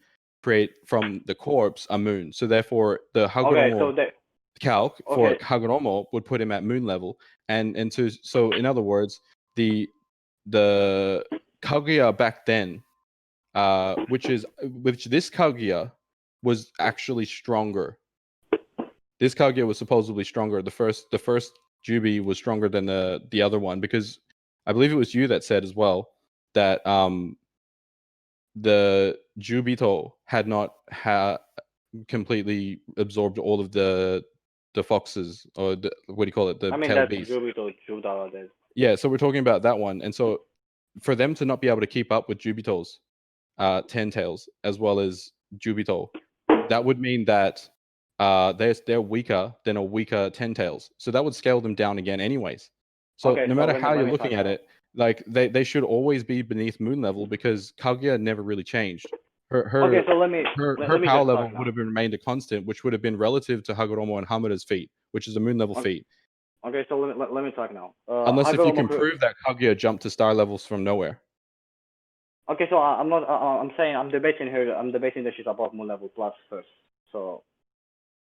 create from the corpse a moon. So therefore, the Hagoromo calc for Hagoromo would put him at moon level, and so in other words, the Kaguya back then, which this Kaguya was actually stronger. This Kaguya was supposedly stronger. The first Jubi was stronger than the other one because I believe it was you that said as well that the Jubito had not completely absorbed all of the foxes, or what do you call it? The tail beast. Jubito, Judara. Yeah, so we're talking about that one, and so for them to not be able to keep up with Jubito's 10 tails as well as Jubito, that would mean that they're weaker than a weaker 10 tails. So that would scale them down again anyways. So no matter how you're looking at it, like they should always be beneath moon level because Kaguya never really changed. Her power level would have remained a constant, which would have been relative to Hagoromo and Hamura's feat, which is a moon level feat. Okay, so let me talk now. Unless if you can prove that Kaguya jumped to star levels from nowhere. Okay, so I'm not. I'm saying I'm debating here. I'm debating that she's above moon level plus first. So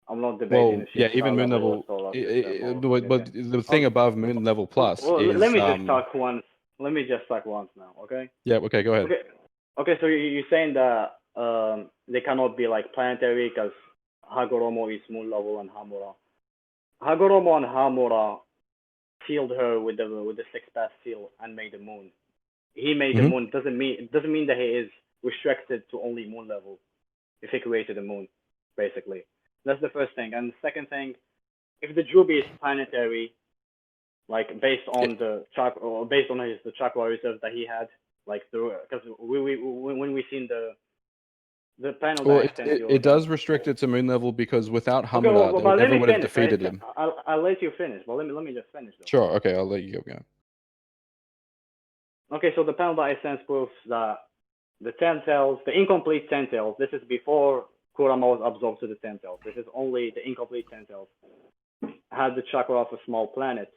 I'm not debating. Well, even moon level. But the thing above moon level plus is. Let me just talk once. Let me just talk once now, okay? Yeah. Okay. Go ahead. Okay. So you're saying that they cannot be like planetary because Hagoromo is moon level and Hamura. Hagoromo and Hamura sealed her with the 6-pass seal and made the moon. He made the moon. It doesn't mean that he is restricted to only moon level. If he created the moon, basically. That's the first thing. And the second thing, if the Jubi is planetary, like based on the chakra, or based on the chakra reserves that he had, like because when we seen the panel, well, it does restrict it to moon level because without Hamura, they never would have defeated him. I'll let you finish, but let me just finish though. Sure. Okay, I'll let you go. Okay, so the panel that I sent proves that the 10 tails, the incomplete 10 tails, this is before Kurama was absorbed to the 10 tails. This is only the incomplete 10 tails. Had the chakra of a small planet.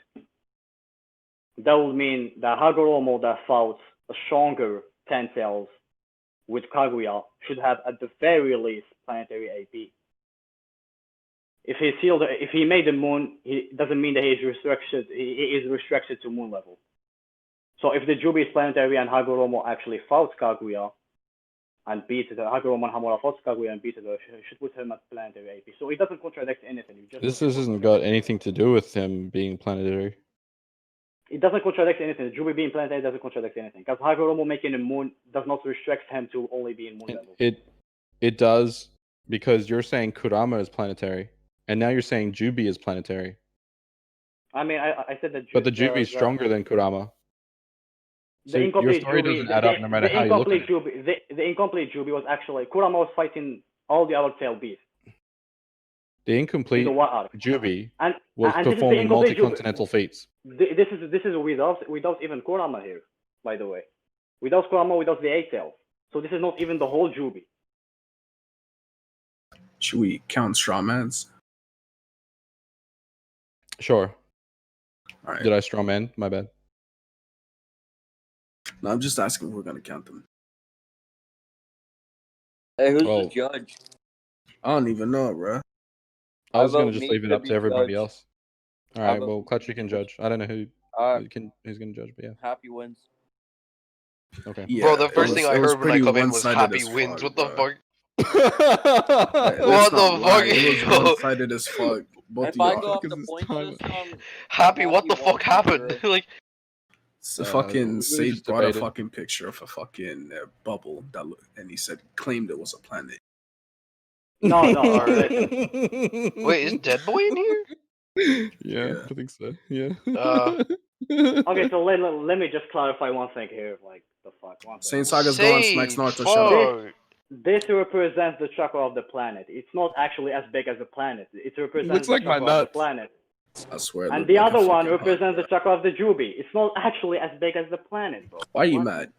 That would mean that Hagoromo that fought a stronger 10 tails with Kaguya should have at the very least planetary AP. If he made the moon, it doesn't mean that he is restricted to moon level. So if the Jubi is planetary and Hagoromo actually fought Kaguya and beat the Hagoromo and Hamura fought Kaguya and beat it, should put him at planetary AP. So it doesn't contradict anything. This hasn't got anything to do with him being planetary. It doesn't contradict anything. The Jubi being planetary doesn't contradict anything. Because Hagoromo making a moon does not restrict him to only being moon level. It does, because you're saying Kurama is planetary, and now you're saying Jubi is planetary. I mean, I said that. But the Jubi is stronger than Kurama. The incomplete your story Jubi doesn't add up no matter how you look at it. The incomplete Jubi was actually Kurama was fighting all the other tail beasts. The incomplete Jubi was performing multi-continental feats. This is without even Kurama here, by the way. Without Kurama, without the 8 tails. So this is not even the whole Jubi. Should we count strawmans? Sure. All right. Did I strawman? My bad. No, I'm just asking if we're gonna count them. Hey, who's the judge? I don't even know, bro. I was gonna just leave it up to everybody else. All right, well, Clutch, you can judge. I don't know who's gonna judge, but yeah. Happy wins. Okay. Yeah, bro, the first thing I heard when I come in was Happy wins. What the fuck? What the fuck? It was one-sided as fuck. If I go off the point system, Happy, what the fuck happened? Like, the fucking Sate brought a fucking picture of a fucking bubble that and he said claimed it was a planet. No. Wait, is Dead Boy in here? Yeah, I think so. Yeah. Okay, so let me just clarify one thing here. Like the fuck. Saint Saga's going smacks Naruto. Shut up. This represents the chakra of the planet. It's not actually as big as a planet. It represents the chakra of the planet. I swear. And the other one represents the chakra of the Jubi. It's not actually as big as the planet, bro. Why are you mad?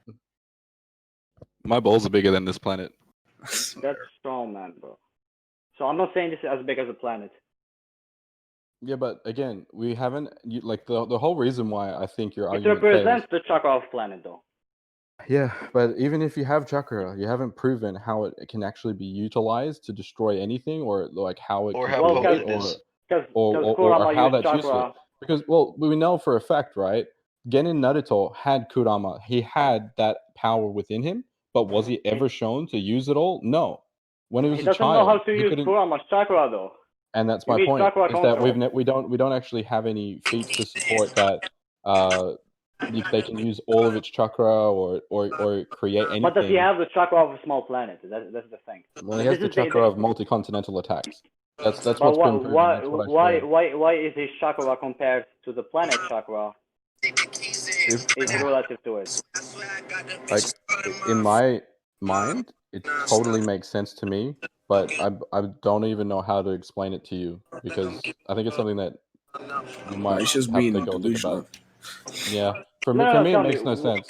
My balls are bigger than this planet. That's strong, man, bro. So I'm not saying this is as big as a planet. Yeah, but again, we haven't like the whole reason why I think your argument represents the chakra of planet, though. Yeah, but even if you have chakra, you haven't proven how it can actually be utilized to destroy anything, or like how it or can how it, or how that's useful. Because we know for a fact, right? Genin Naruto had Kurama. He had that power within him, but was he ever shown to use it all? No. When he was a child, he doesn't know how to use Kurama's chakra, though. And that's my point. Is that we don't actually have any feats to support that. They can use all of its chakra or create anything. But does he have the chakra of a small planet? That's the thing. Well, he has the chakra of multi-continental attacks. That's what's but been proven. Why is his chakra compared to the planet chakra? Is relative to it. Like in my mind, it totally makes sense to me, but I don't even know how to explain it to you because I think it's something that you might it's just have being to go think delusional. about. Yeah, for me, it makes no sense.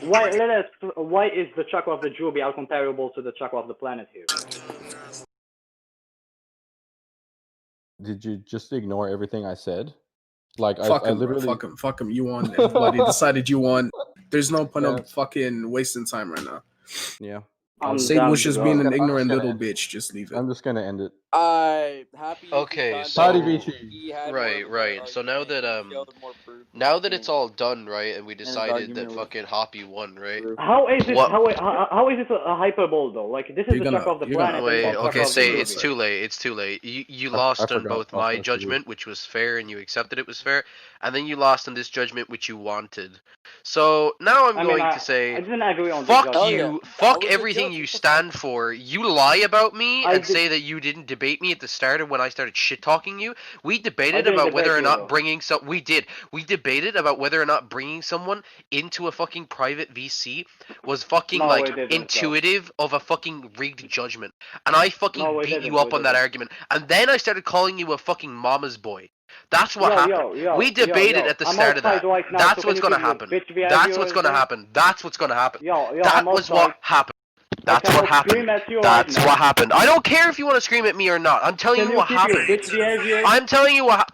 Why is the chakra of the Jubi uncomparable to the chakra of the planet here? Did you just ignore everything I said? Like fuck I him, literally fuck him. You won. Everybody decided you won. There's no point of fucking wasting time right now. Yeah. Satan was just being an ignorant little bitch. Just leave it. I'm just gonna end it. Happy. Okay, Sate so Vici. right. So now that it's all done, right, and we decided that fucking Hapi won, right? How is it? How is it a hyperbole though? Like this is the shock of the planet. Wait, okay, say it's too late. It's too late. You lost on both my judgment, which was fair, and you accepted it was fair, and then you lost on this judgment, which you wanted. So now I'm going to say, I didn't agree on fuck you, fuck everything you stand for. You lie about me and say that you didn't debate me at the start of when I started shit talking you. We debated about whether or not bringing some. We debated about whether or not bringing someone into a fucking private VC was fucking intuitive of a fucking rigged judgment, and I fucking beat you up on that argument, and then I started calling you a fucking mama's boy. That's what happened. We debated at the start of that. That's what's gonna happen. That's what's gonna happen. That's what's gonna happen. That was what happened. That's what happened. That's what happened. I don't care if you want to scream at me or not. I'm telling you what happened. I'm telling you what.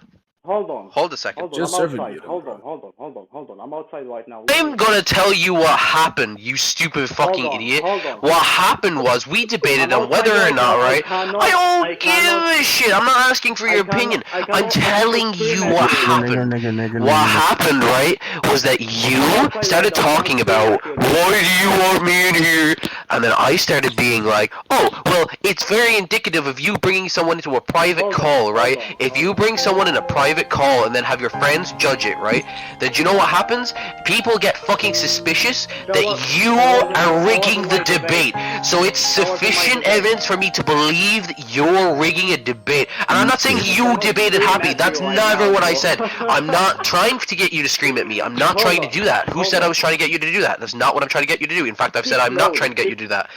Hold on. Hold a second. Just hold on. I'm outside right now. I'm gonna tell you what happened, you stupid fucking idiot. What happened was we debated on whether or not, right? I don't give a shit. I'm not asking for your opinion. I'm telling you what happened. What happened, right, was that you started talking about, why do you want me in here? And then I started being like, oh, well, it's very indicative of you bringing someone into a private call, right? If you bring someone in a private call and then have your friends judge it, right? Then do you know what happens? People get fucking suspicious that you are rigging the debate. So it's sufficient evidence for me to believe that you're rigging a debate. And I'm not saying you debated Happy. That's never what I said. I'm not trying to get you to scream at me. I'm not trying to do that. Who said I was trying to get you to do that? That's not what I'm trying to get you to do. In fact, I've said I'm not trying to get you to do that.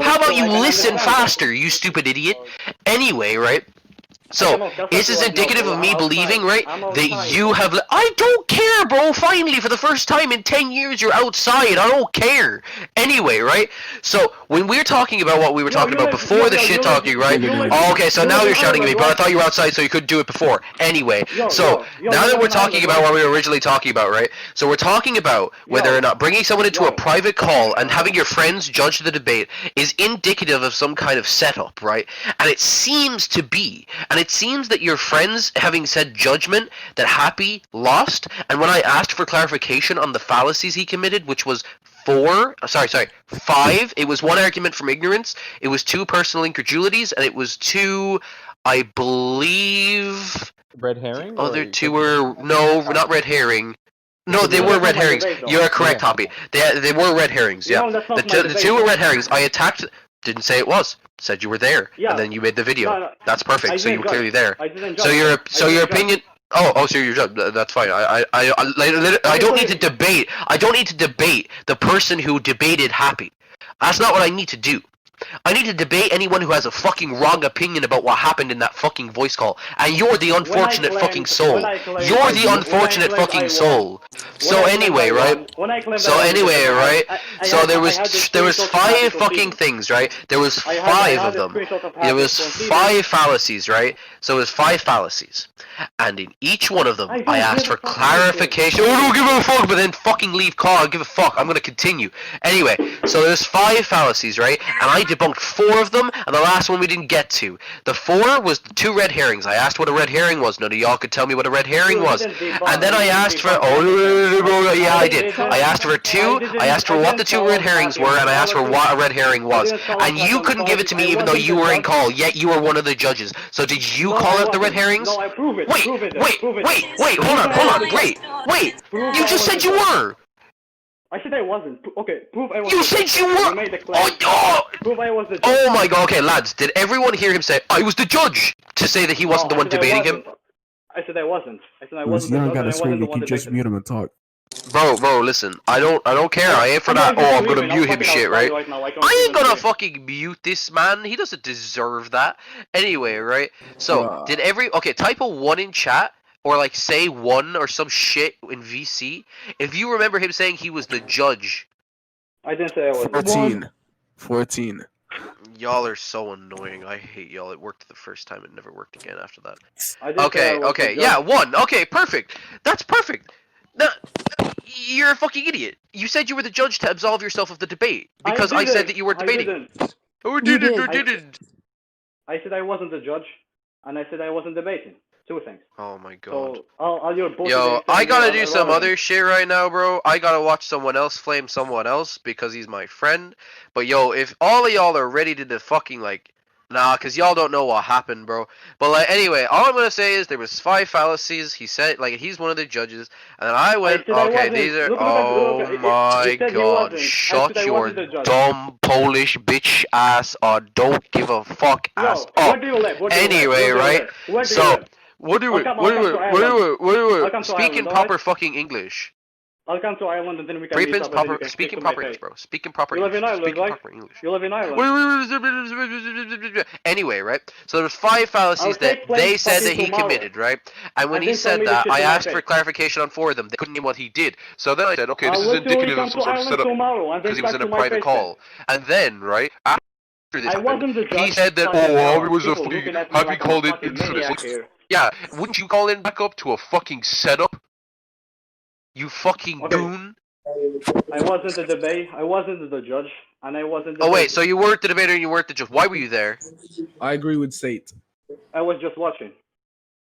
How about you listen faster, you stupid idiot? Anyway, right? So, this is indicative of me believing, right, that you have... I don't care, bro! Finally, for the first time in 10 years, you're outside. I don't care. Anyway, right? So, when we're talking about what we were talking about before the shit talking, right? Oh, okay, so now you're shouting at me, but I thought you were outside, so you couldn't do it before. Anyway, so, now that we're talking about what we were originally talking about, right? So, we're talking about whether or not bringing someone into a private call and having your friends judge the debate is indicative of some kind of setup, right? And it seems to be... And it seems that your friends, having said judgment, that Happy lost, and when I asked for clarification on the fallacies he committed, which was 5, it was 1 argument from ignorance, it was 2 personal incredulities, and it was 2, I believe... Red herring? Other 2 were... No, not red herring. No, they were red herrings. You're correct, Happy. They were red herrings, yeah. The 2 were red herrings. I attacked... Didn't say it was. Said you were there, and then you made the video. That's perfect. So you were clearly there. So your opinion. So you're judged. That's fine. I don't need to debate. I don't need to debate the person who debated Happy. That's not what I need to do. I need to debate anyone who has a fucking wrong opinion about what happened in that fucking voice call. And you're the unfortunate fucking soul. You're the unfortunate fucking soul. So anyway, right? So there was 5 fucking things, right? There was 5 of them. There was 5 fallacies, right? So it was 5 fallacies. And in each one of them, I asked for clarification. I don't give a fuck, but then fucking leave call. I don't give a fuck. I'm gonna continue. Anyway, so there's 5 fallacies, right? And I debunked 4 of them, and the last one we didn't get to. The 4 was the 2 red herrings. I asked what a red herring was. None of y'all could tell me what a red herring was. And then I asked for... yeah, I did. I asked for 2. I asked for what the 2 red herrings were, and I asked for what a red herring was. And you couldn't give it to me even though you were in call, yet you were one of the judges. So did you call out the red herrings? No, I prove it. Wait, hold on, wait, you just said you were! I said I wasn't. Okay, prove I was. You said you were! Prove I was the judge. Oh my god, okay, lads, did everyone hear him say, I was the judge? To say that he wasn't the one debating him? I said I wasn't. You don't gotta scream, you can just mute him and talk. Bro, listen, I don't care, I ain't for that, I'm gonna mute him shit, right? I ain't gonna fucking mute this man, he doesn't deserve that. Anyway, right? So, type a 1 in chat, or like say 1 or some shit in VC, if you remember him saying he was the judge. I didn't say I was. 14. Y'all are so annoying. I hate y'all. It worked the first time. It never worked again after that. Okay. Yeah, 1. Okay, perfect. That's perfect. Now, you're a fucking idiot. You said you were the judge to absolve yourself of the debate because I said that you were debating. Or didn't. I said I wasn't the judge, and I said I wasn't debating. Two things. Oh my god. So all your bullshit. Yo, I gotta do some other shit right now, bro. I gotta watch someone else flame someone else because he's my friend. But yo, if all of y'all are ready to fucking like, nah, cause y'all don't know what happened, bro. But like, anyway, all I'm gonna say is there was 5 fallacies. He said like he's one of the judges, and then I went, okay, these are. Oh my god! Shut your dumb Polish bitch ass or don't give a fuck ass up. Anyway, right? So. What do we? Speak in proper fucking English. I'll come to Ireland and then we can meet up. Speak in proper English, bro. Speak in proper English. You live in Ireland, right? You live in Ireland. Anyway, right? So there's 5 fallacies that they said that he committed, right? And when he said that, I asked for clarification on 4 of them. They couldn't name what he did. So then I said, okay, this is indicative of some sort of setup because he was in a private call. And then, right? After this happened, he said that, oh, it was a fucking Happy called it infamous. Yeah, wouldn't you call in back up to a fucking setup? You fucking goon. I wasn't the debate. I wasn't the judge, and I wasn't. Oh wait, so you weren't the debater and you weren't the judge. Why were you there? I agree with Sate. I was just watching.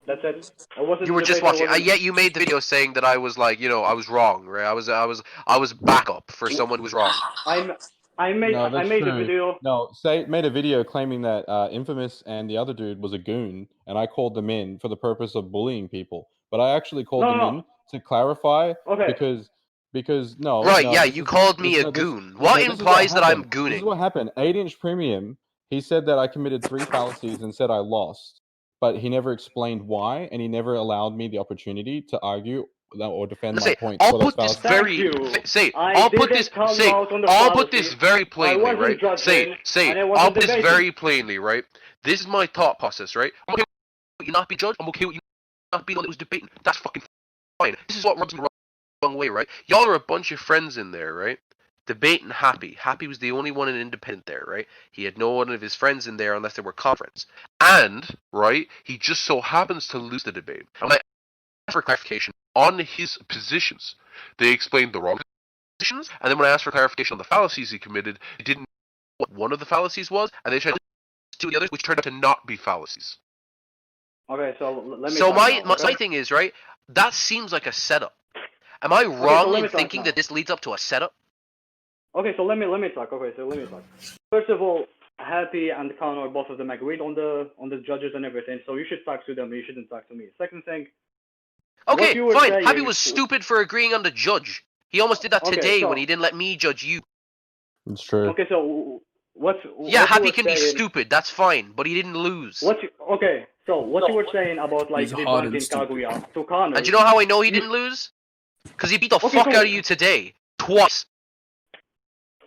That's it. I wasn't. You were just watching. Yet you made the video saying that I was like, you know, I was wrong, right? I was backup for someone who was wrong. I made the video. No, Sate made a video claiming that Infamous and the other dude was a goon, and I called them in for the purpose of bullying people. But I actually called them in to clarify because no. Right, yeah, you called me a goon. What implies that I'm gooning? This is what happened. 8-inch Premium, he said that I committed 3 fallacies and said I lost. But he never explained why, and he never allowed me the opportunity to argue or defend my point. I'll put this very I'll put this very plainly, right? I'll put this very plainly, right? This is my thought process, right? I'm okay with you not being judged. I'm okay with you not being one that was debating. That's fucking fine. This is what rubs me the wrong way, right? Y'all are a bunch of friends in there, right? Debating Happy. Happy was the only one in independent there, right? He had no one of his friends in there unless they were conference. And, right, he just so happens to lose the debate. And I asked for clarification on his positions. They explained the wrong positions, and then when I asked for clarification on the fallacies he committed, they didn't know what one of the fallacies was, and they tried to do the others, which turned out to not be fallacies. Okay, so let me. So my thing is, right, that seems like a setup. Am I wrong in thinking that this leads up to a setup? Okay, so let me talk. First of all, Happy and Connor, both of them agreed on the judges and everything, so you should talk to them, you shouldn't talk to me. Second thing. Okay, fine. Happy was stupid for agreeing on the judge. He almost did that today when he didn't let me judge you. It's true. Okay, so Happy can be stupid. That's fine, but he didn't lose. Okay, so what you were saying about like debunking Kaguya to Connor. And you know how I know he didn't lose? Because he beat the fuck out of you today, twice.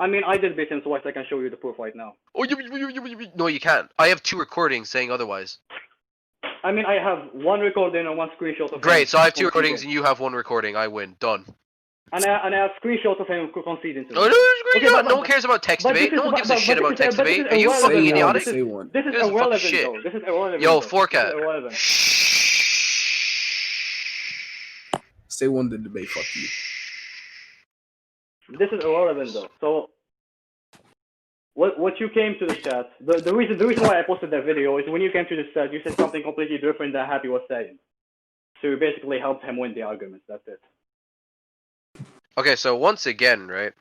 I mean, I did beat him twice. I can show you the proof right now. Oh, no, you can't. I have 2 recordings saying otherwise. I mean, I have 1 recording and 1 screenshot of Great, so I have 2 recordings and you have 1 recording. I win. Done. And I have screenshots of him conceding to me. No one cares about text debate. No one gives a shit about text debate. Are you fucking idiotic? This is irrelevant, though. This is irrelevant. Yo, Forcat. Say one the debate, fuck you. This is irrelevant, though. So, what you came to the chat, the reason why I posted that video is when you came to the chat, you said something completely different than Happy was saying. So you basically helped him win the arguments. That's it. Okay, so once again, right?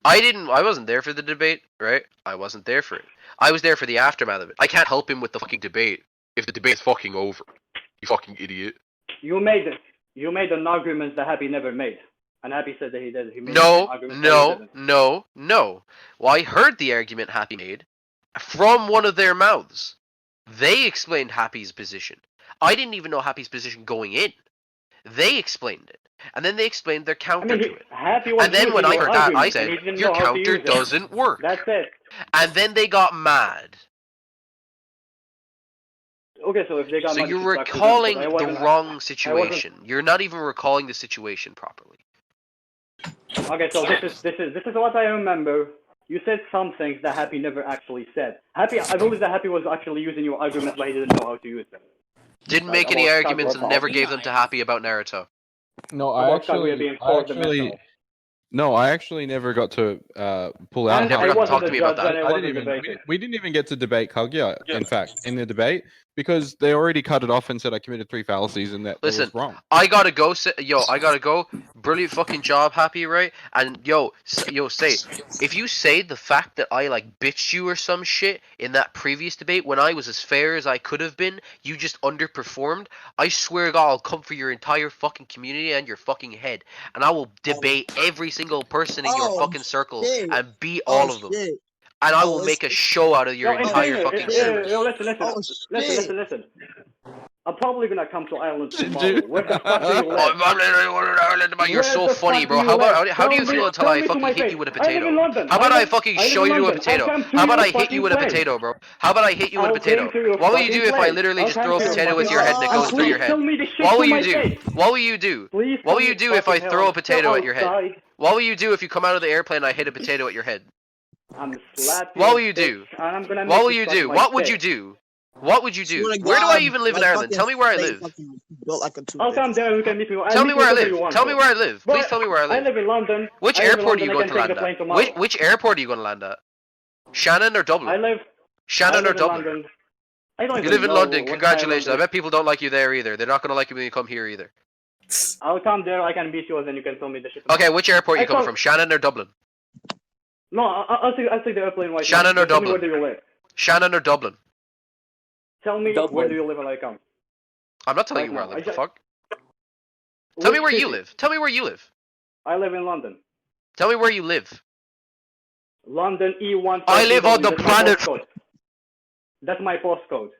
I wasn't there for the debate, right? I wasn't there for it. I was there for the aftermath of it. I can't help him with the fucking debate if the debate's fucking over. You fucking idiot. You made an argument that Happy never made. And Happy said that he did. He made No. Well, I heard the argument Happy made from one of their mouths. They explained Happy's position. I didn't even know Happy's position going in. They explained it. And then they explained their counter to it. And then when I heard that, I said, your counter doesn't work. That's it. And then they got mad. Okay, so if they got mad, you're recalling the wrong situation. You're not even recalling the situation properly. Okay, so this is what I remember. You said some things that Happy never actually said. I believe that Happy was actually using your arguments, but he didn't know how to use them. Didn't make any arguments and never gave them to Happy about Naruto. No, I actually No, I actually never got to pull out. And I wasn't the judge and I I wasn't didn't even. debating. We didn't even get to debate Kaguya. In fact, in the debate, because they already cut it off and said I committed 3 fallacies and that was wrong. I gotta go. I gotta go. Brilliant fucking job, Happy, right? And say, if you say the fact that I like bitched you or some shit in that previous debate when I was as fair as I could have been, you just underperformed. I swear to God, I'll come for your entire fucking community and your fucking head, and I will debate every single person in your fucking circle and beat all of them. And I will make a show out of your entire fucking service. Listen. I'm probably gonna come to Ireland tomorrow. Where the fuck do you live? You're so funny, bro. How do you feel until I fucking hit you with a potato? How about I fucking show you a potato? How about I hit you with a potato, bro? How about I hit you with a potato? What will you do if I literally just throw a potato with your head and it goes through your head? What will you do? What will you do? What will you do if I throw a potato at your head? What will you do if you come out of the airplane and I hit a potato at your head? What will you do? What will you do? What would you do? What would you do? Where do I even live in Ireland? Tell me where I live. I'll come there. We can meet you. Tell me where I live. Tell me where I live. Please tell me where I live. I live in London. Which airport are you going to land at? Which airport are you going to land at? Shannon or Dublin? Shannon or Dublin? You live in London. Congratulations. I bet people don't like you there either. They're not going to like you when you come here either. I'll come there. I can beat you, and then you can tell me the shit. Okay, which airport are you coming from? Shannon or Dublin? No, I'll take the airplane right Shannon now. or Dublin? Where do you live? Shannon or Dublin? Tell me where do you live when I come. I'm not telling you where I live. What the fuck? Tell me where you live. Tell me where you live. I live in London. Tell me where you live. London E1. I live on the planet. That's my postcode.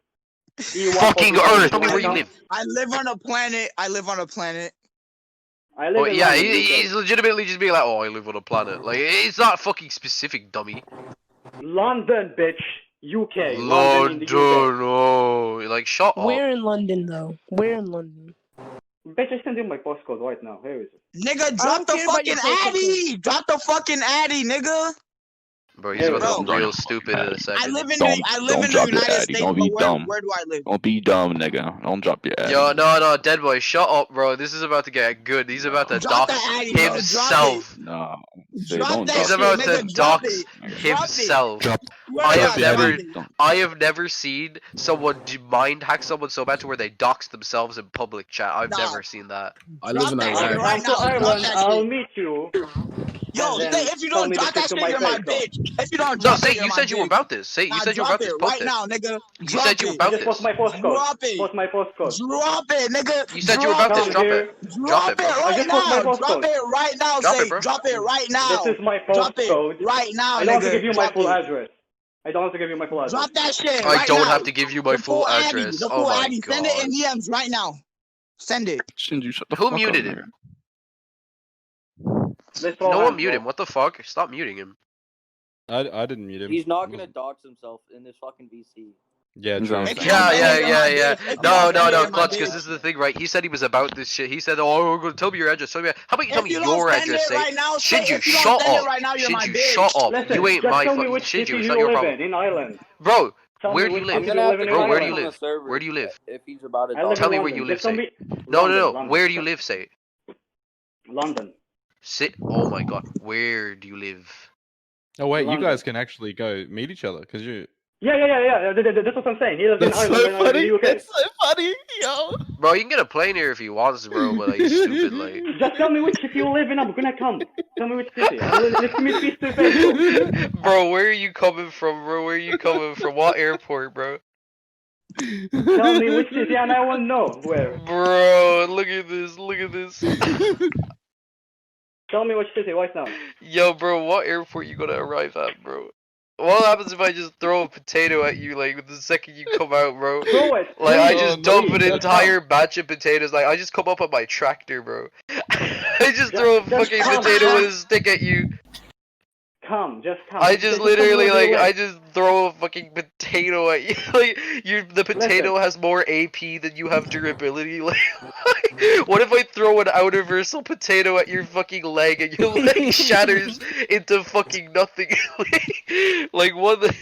Fucking Earth. Tell me where you live. I live on a planet. I live on a planet. Yeah, he's legitimately just being like, oh, I live on a planet. Like, it's not fucking specific, dummy. London, bitch. UK. London, no. Like, shut up. We're in London, though. We're in London. Bitch, I send you my postcode right now. Here is it. Nigga, drop the fucking Addy! Drop the fucking Addy, nigga! Bro, he's about to be real stupid in a second. I live in the United States, don't be dumb. Where do I live? Don't be dumb, nigga. Don't drop your Addy. Yo, no, dead boy, shut up, bro. This is about to get good. He's about to dox himself. No. He's about to dox himself. I have never seen someone mind hack someone so bad to where they dox themselves in public chat. I've never seen that. I live in Ireland. Right now, Ireland, I'll meet you. Yo, if you don't drop that shit, you're my bitch. If you don't drop it, you said you were about this. Say you said you were about this. Right now, nigga. You said you were about this. What's my postcode? Drop it. What's my postcode? Drop it, nigga. You said you were about this. Drop it. Drop it right now. Drop it right now. Say, drop it right now. This is my postcode. Drop it right now, nigga. I don't have to give you my full address. I don't have to give you my full address. Drop that shit. I don't have to give you my full address. Oh my god. Send it in DMs right now. Send it. Who muted him? No one mute him. What the fuck? Stop muting him. I didn't mute him. He's not gonna dox himself in this fucking VC. Yeah, true. Yeah. No, Clutch, because this is the thing, right? He said he was about this shit. He said, oh, tell me your address. How about you tell me your address, say? Shinju, shut up. Shinju, shut up. You ain't my fucking Shinju. It's not your problem. In Ireland. Bro, where do you live? Bro, where do you live? Where do you live? If he's about to tell me where you live, say. No. Where do you live, say? London. Oh my god. Where do you live? Oh wait, you guys can actually go meet each other because you. Yeah. That's what I'm saying. He lives in Ireland. It's so funny, yo. Bro, you can get a plane here if he wants, bro. But like, stupid, like. Just tell me which city you live in. I'm gonna come. Tell me which city. Let's meet face to face. Bro, where are you coming from, bro? Where are you coming from? What airport, bro? Tell me which city, and I won't know where. Bro, look at this. Tell me which city right now. Yo, bro, what airport you gonna arrive at, bro? What happens if I just throw a potato at you, like, the second you come out, bro? Throw it. Like, I just dump an entire batch of potatoes. Like, I just come up on my tractor, bro. I just throw a fucking potato with a stick at you. Just come. I just literally, like, I just throw a fucking potato at you. Like, the potato has more AP than you have durability. Like, what if I throw an universal potato at your fucking leg and your leg shatters into fucking nothing? Like, what the...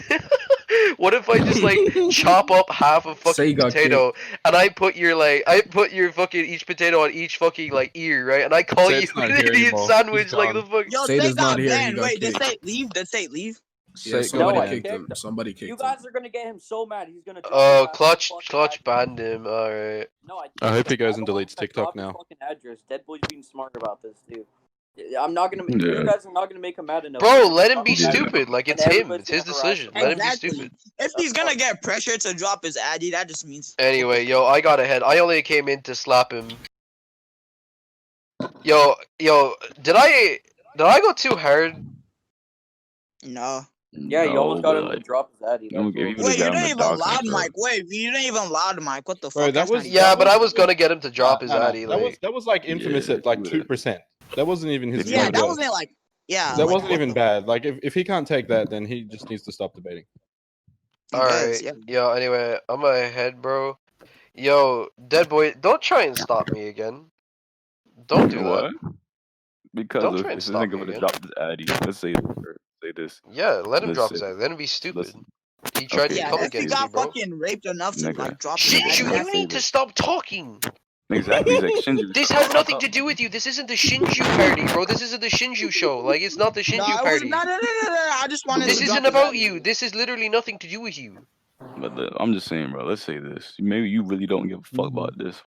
What if I just like chop up half a fucking potato and I put your fucking each potato on each fucking like ear, right? And I call you an idiot sandwich like the fuck. Yo, Sate got banned. Wait, did Sate leave? Did Sate leave? Yeah, somebody kicked him. Somebody kicked him. You guys are gonna get him so mad. He's gonna. Oh, Clutch banned him. All right. No, I hope he goes and deletes TikTok now. Fucking address. Dead Boy's being smart about this too. I'm not gonna. You guys are not gonna make him mad enough. Bro, let him be stupid. Like it's him. It's his decision. Let him be stupid. If he's gonna get pressure to drop his addy, that just means. Anyway, yo, I got ahead. I only came in to slap him. Yo, did I go too hard? No. Yeah, you almost got him to drop his addy. Wait, you didn't even loud mic. Wait, you didn't even loud mic. What the fuck? But I was gonna get him to drop his addy. That was like infamous at like 2%. That wasn't even his. Yeah, that wasn't like. Yeah. That wasn't even bad. Like if he can't take that, then he just needs to stop debating. All right. Yo, anyway, I'm ahead, bro. Yo, Dead Boy, don't try and stop me again. Don't do that. Because if this nigga would have dropped his addy, let's say this. Yeah, let him drop his addy. Let him be stupid. He tried to come against me, bro. If he got fucking raped enough to like drop his addy. Shinju, you need to stop talking. Exactly, like Shinju. This has nothing to do with you. This isn't the Shinju party, bro. This isn't the Shinju show. Like, it's not the Shinju party. No. I just wanted. This isn't about you. This is literally nothing to do with you. But I'm just saying, bro. Let's say this. Maybe you really don't give a fuck about this.